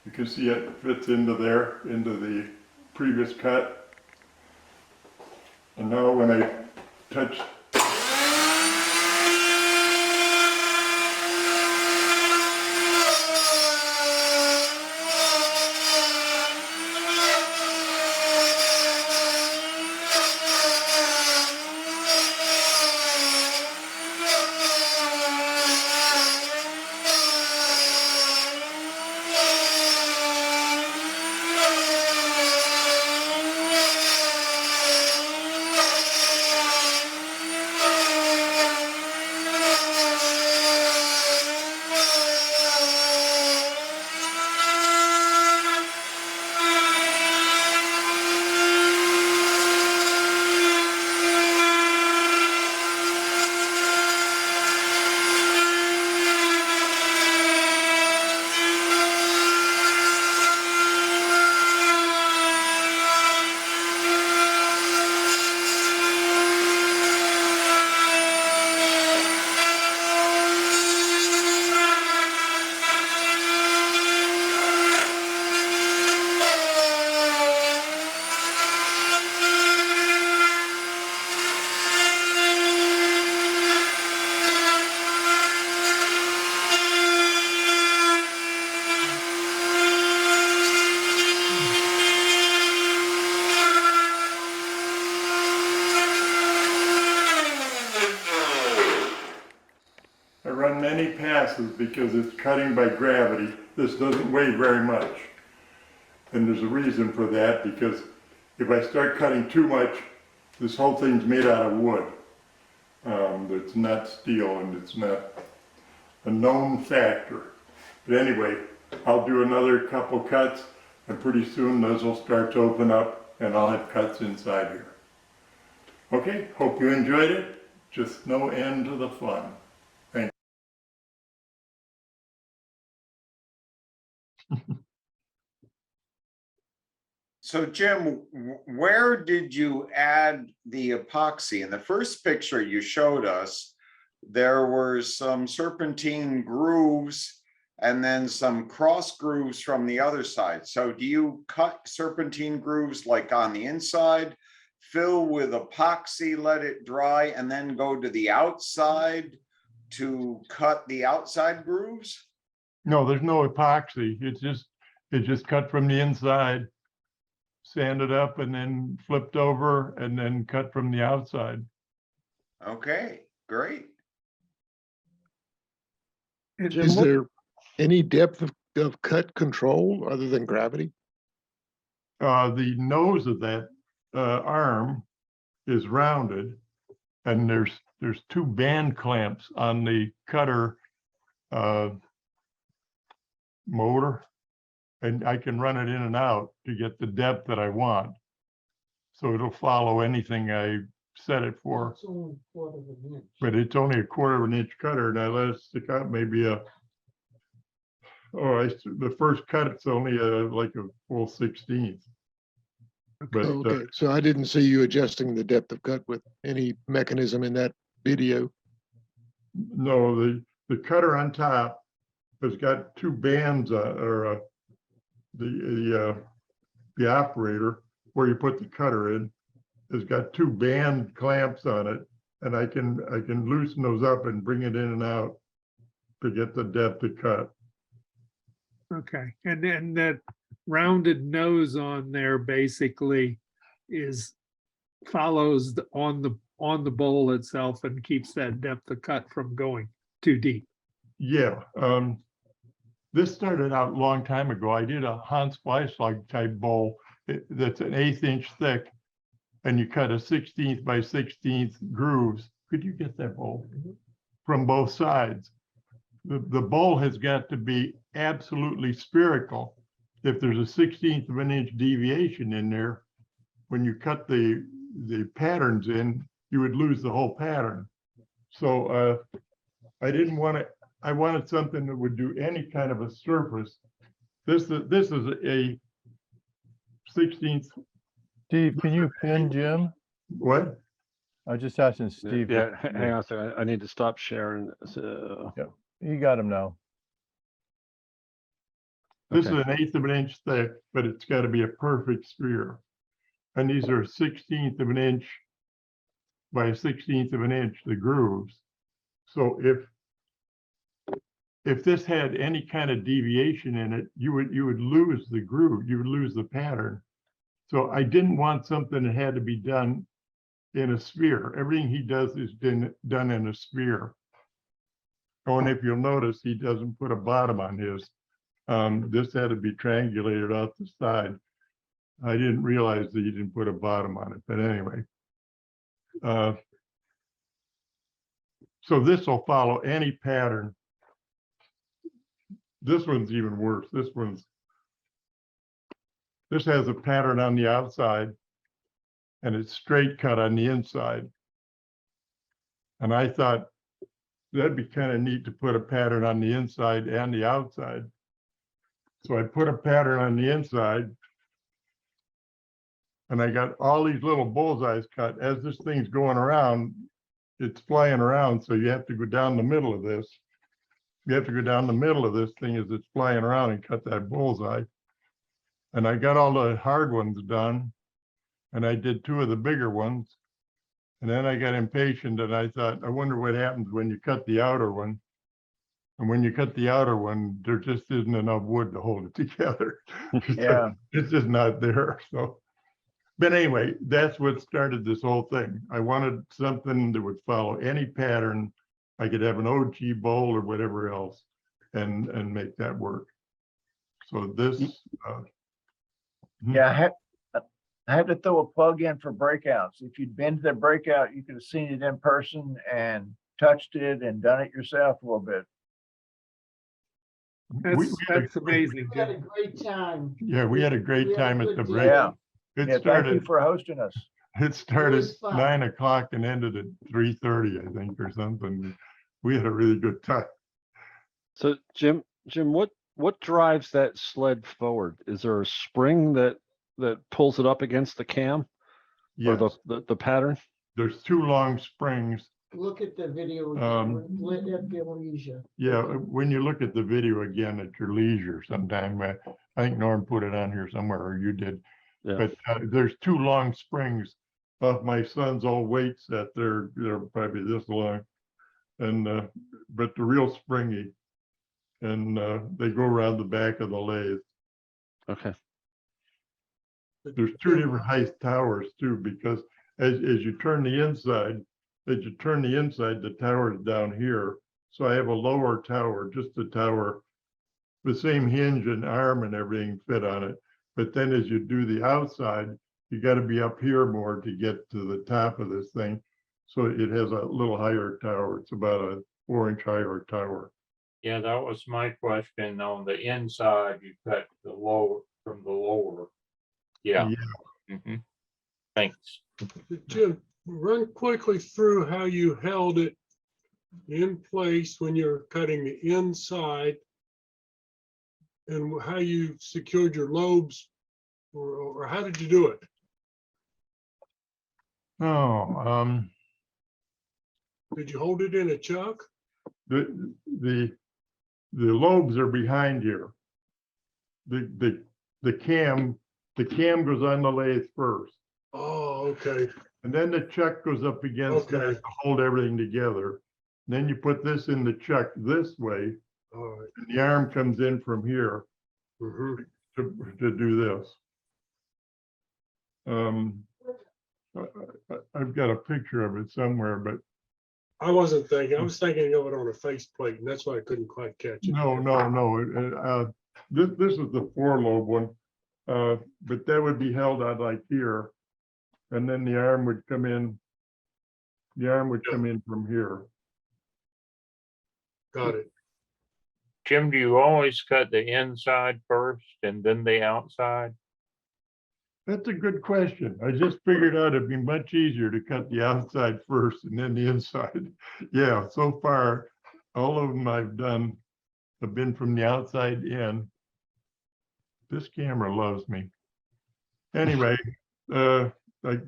You can see it fits into there, into the previous cut. And now when I touch many passes because it's cutting by gravity. This doesn't weigh very much. And there's a reason for that, because if I start cutting too much, this whole thing's made out of wood. It's not steel, and it's not a known factor. But anyway, I'll do another couple cuts, and pretty soon those will start to open up, and I'll have cuts inside here. Okay, hope you enjoyed it. Just no end to the fun. Thank you. So Jim, where did you add the epoxy? In the first picture you showed us, there were some serpentine grooves and then some cross grooves from the other side. So do you cut serpentine grooves like on the inside, fill with epoxy, let it dry, and then go to the outside to cut the outside grooves? No, there's no epoxy. It's just cut from the inside, sanded up, and then flipped over, and then cut from the outside. Okay, great. Is there any depth of cut control other than gravity? The nose of that arm is rounded, and there's two band clamps on the cutter motor, and I can run it in and out to get the depth that I want. So it'll follow anything I set it for. It's only 1/4 inch. But it's only 1/4 inch cutter, and I let it stick out maybe the first cut, it's only like a full 16th. But Okay, so I didn't see you adjusting the depth of cut with any mechanism in that video. no, the cutter on top has got two bands, or the operator where you put the cutter in has got two band clamps on it, and I can loosen those up and bring it in and out to get the depth of cut. Okay, and then that rounded nose on there basically follows on the bowl itself and keeps that depth of cut from going too deep. Yeah, this started out a long time ago. I did a Hans Fleischlag type bowl that's an 1/8 inch thick, and you cut a 16th by 16th grooves. Could you get that bowl? From both sides. The bowl has got to be absolutely spherical. If there's a 16th of an inch deviation in there, when you cut the patterns in, you would lose the whole pattern. So I didn't want to, I wanted something that would do any kind of a surface. This is a 16th. Steve, can you pin Jim? What? I just asking Steve. Yeah, hang on a second. I need to stop sharing. Yeah, you got him now. This Okay. is an 1/8 of an inch thick, but it's got to be a perfect sphere. And these are 16th of an inch by 16th of an inch, the grooves. So if this had any kind of deviation in it, you would lose the groove, you would lose the pattern. So I didn't want something that had to be done in a sphere. Everything he does is done in a sphere. Oh, and if you'll notice, he doesn't put a bottom on his. This had to be triangulated off the side. I didn't realize that you didn't put a bottom on it, but anyway. So this will follow any pattern. This one's even worse. This has a pattern on the outside and it's straight cut on the inside. And I thought that'd be kind of neat to put a pattern on the inside and the outside. So I put a pattern on the inside and I got all these little bullseyes cut. As this thing's going around, it's flying around. So you have to go down the middle of this. You have to go down the middle of this thing as it's flying around and cut that bullseye. And I got all the hard ones done. And I did 2 of the bigger ones. And then I got impatient and I thought, I wonder what happens when you cut the outer one. And when you cut the outer one, there just isn't enough wood to hold it together. Yeah. It's just not there. So, but anyway, that's what started this whole thing. I wanted something that would follow any pattern. I could have an OG bowl or whatever else and make that work. So this, Yeah, I had to throw a plug in for breakouts. If you'd been to the breakout, you could have seen it in person and touched it and done it yourself a little bit. That's amazing. We had a great time. Yeah, we had a great time at the break. Yeah. It Yeah, thank you started, for hosting us. it started fun. 9 o'clock and ended at 3:30, I think, or something. We had a really good time. So Jim, what drives that sled forward? Is there a spring that pulls it up against the cam or Yes, the pattern? there's 2 long springs. Look at the video. Let at your leisure. Yeah, when you look at the video again at your leisure sometime, I think Norm put it on here somewhere, or you did. Yeah. But there's 2 long springs off my son's old weight set. They're probably this long, and but they're real springy, and they go around the back of the lathe. Okay. There's 2 different height towers too, because as you turn the inside, the tower is down here. So I have a lower tower, just a tower, the same hinge and arm and everything fit on it. But then as you do the outside, you got to be up here more to get to the top of this thing. So it has a little higher tower. It's about a 4-inch higher tower. Yeah, that was my question. On the inside, you cut the lower from the lower. Yeah. Mhm. Thanks. Jim, run quickly through how you held it in place when you're cutting the inside and how you secured your lobes, or how did you do it? Oh, Did you hold it in a chuck? the lobes are behind here. The cam goes on the lathe first. Oh, okay. And then the chuck goes up against that to hold everything together. Then you put this in the chuck this way, All right. and the arm comes in from here. Mhm. to do this. I've got a picture of it somewhere, but I wasn't thinking, I was thinking of it on a faceplate, and that's why I couldn't quite catch it. no. This is the 4-lobe one, but that would be held out like here, and then the arm would come in. The arm would come in from here. Got it. Jim, do you always cut the inside first and then the outside? That's a good question. I just figured out it'd be much easier to cut the outside first and then the inside. Yeah, so far, all of them I've done have been from the outside in. This camera loves me. Anyway, I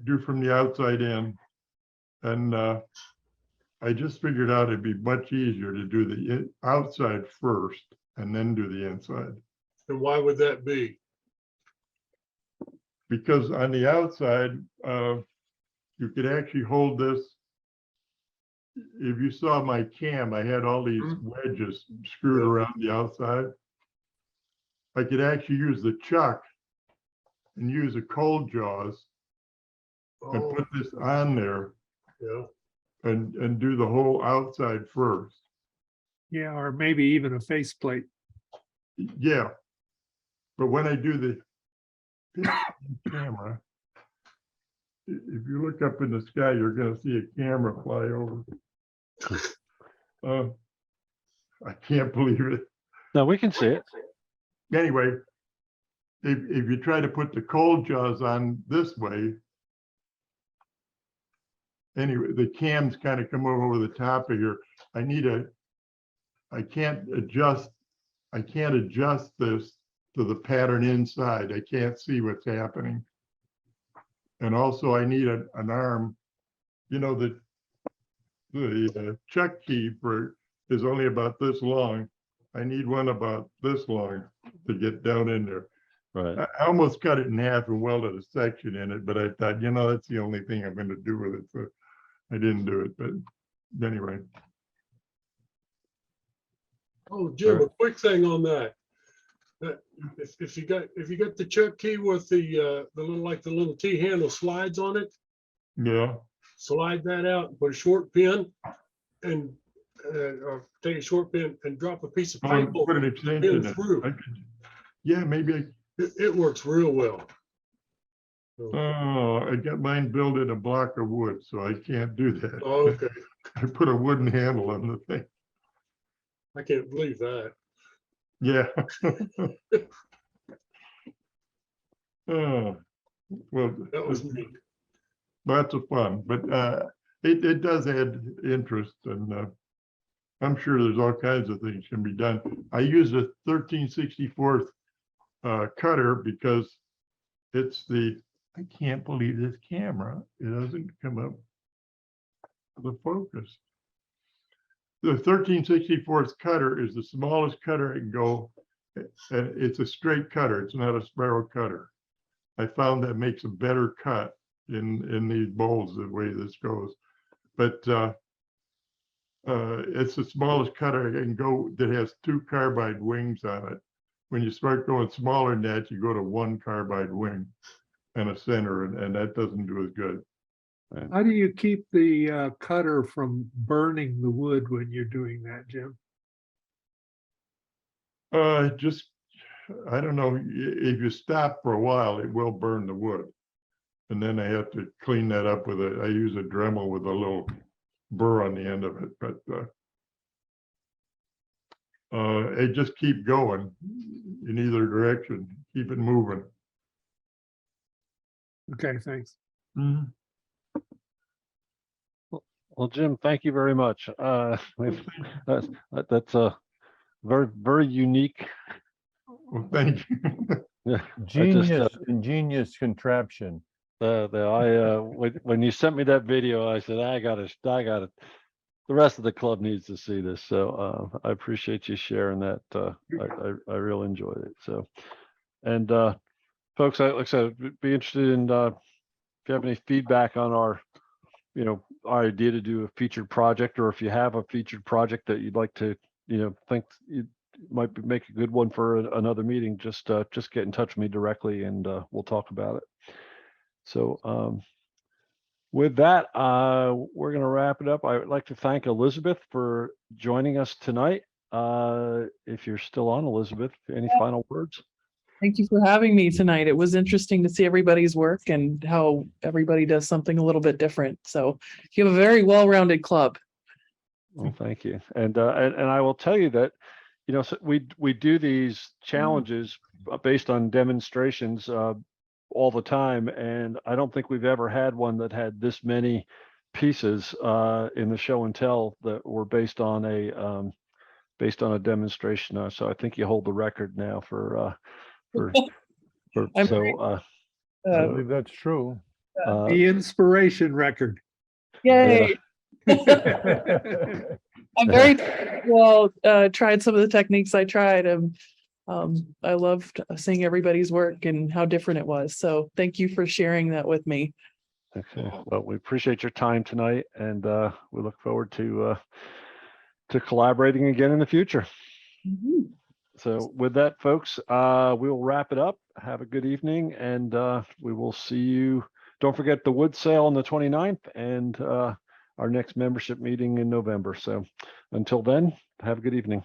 do from the outside in. And I just figured out it'd be much easier to do the outside first and then do the inside. And why would that be? Because on the outside, you could actually hold this. If you saw my cam, I had all these wedges screwed around the outside. I could actually use the chuck and use a cold jaws and put this on there. Yeah. And do the whole outside first. Yeah, or maybe even a faceplate. Yeah. But when I do the camera, if you look up in the sky, you're going to see a camera fly over. I can't believe it. No, we can see it. Anyway, if you try to put the cold jaws on this way, anyway, the cams kind of come over the top of here. I can't adjust this to the pattern inside. I can't see what's happening. And also I need an arm, you know, the chuck key is only about this long. I need one about this long to get down in there. Right. I almost cut it in half and welded a section in it, but I thought, you know, that's the only thing I'm going to do with it. So I didn't do it, but anyway. Oh, Jim, a quick thing on that. If you got the chuck key with the little T handle slides on it, Yeah. slide that out and put a short pin and or take a short pin and drop a piece of pipe Put an extension in. through. Yeah, maybe. It works real well. Oh, I got mine built in a block of wood, so I can't do that. Okay. I put a wooden handle on the thing. I can't believe that. Yeah. Oh, well, That was neat. lots of fun, but it does add interest, and I'm sure there's all kinds of things can be done. I use a 13/64 cutter because I can't believe this camera, it doesn't come up the focus. The 13/64 cutter is the smallest cutter I can go, and it's a straight cutter. It's not a spiral cutter. I found that makes a better cut in these bowls the way this goes. But it's the smallest cutter I can go that has 2 carbide wings on it. When you start going smaller than that, you go to 1 carbide wing and a center, and that doesn't do as good. How do you keep the cutter from burning the wood when you're doing that, Jim? Just, I don't know, if you stop for a while, it will burn the wood. And then I have to clean that up with I use a Dremel with a little burr on the end of it, but it just keep going in either direction, keep it moving. Okay, thanks. Mhm. Well, Jim, thank you very much. That's a very, very unique. Well, thank you. Yeah, Ingenious contraption. When you sent me that video, I said, I got it. The rest of the club needs to see this. So I appreciate you sharing that. I really enjoyed it. So, and folks, like I said, be interested in if you have any feedback on our idea to do a featured project, or if you have a featured project that you'd like to, think make a good one for another meeting. Just get in touch with me directly, and we'll talk about it. So with that, we're going to wrap it up. I would like to thank Elizabeth for joining us tonight. If you're still on, Elizabeth, any final words? Thank you for having me tonight. It was interesting to see everybody's work and how everybody does something a little bit different. So you have a very well-rounded club. Well, thank you. And I will tell you that, so we do these challenges based on demonstrations all the time, and I don't think we've ever had one that had this many pieces in the show and tell that were based on a demonstration. So I think you hold the record now for I believe that's true. The inspiration record. Yay. I'm very well tried some of the techniques I tried. I loved seeing everybody's work and how different it was. So thank you for sharing that with me. Okay. Well, we appreciate your time tonight, and we look forward to collaborating again in the future. Mhm. So with that, folks, we will wrap it up. Have a good evening, and we will see you. Don't forget the wood sale on the 29th and our next membership meeting in November. So until then, have a good evening.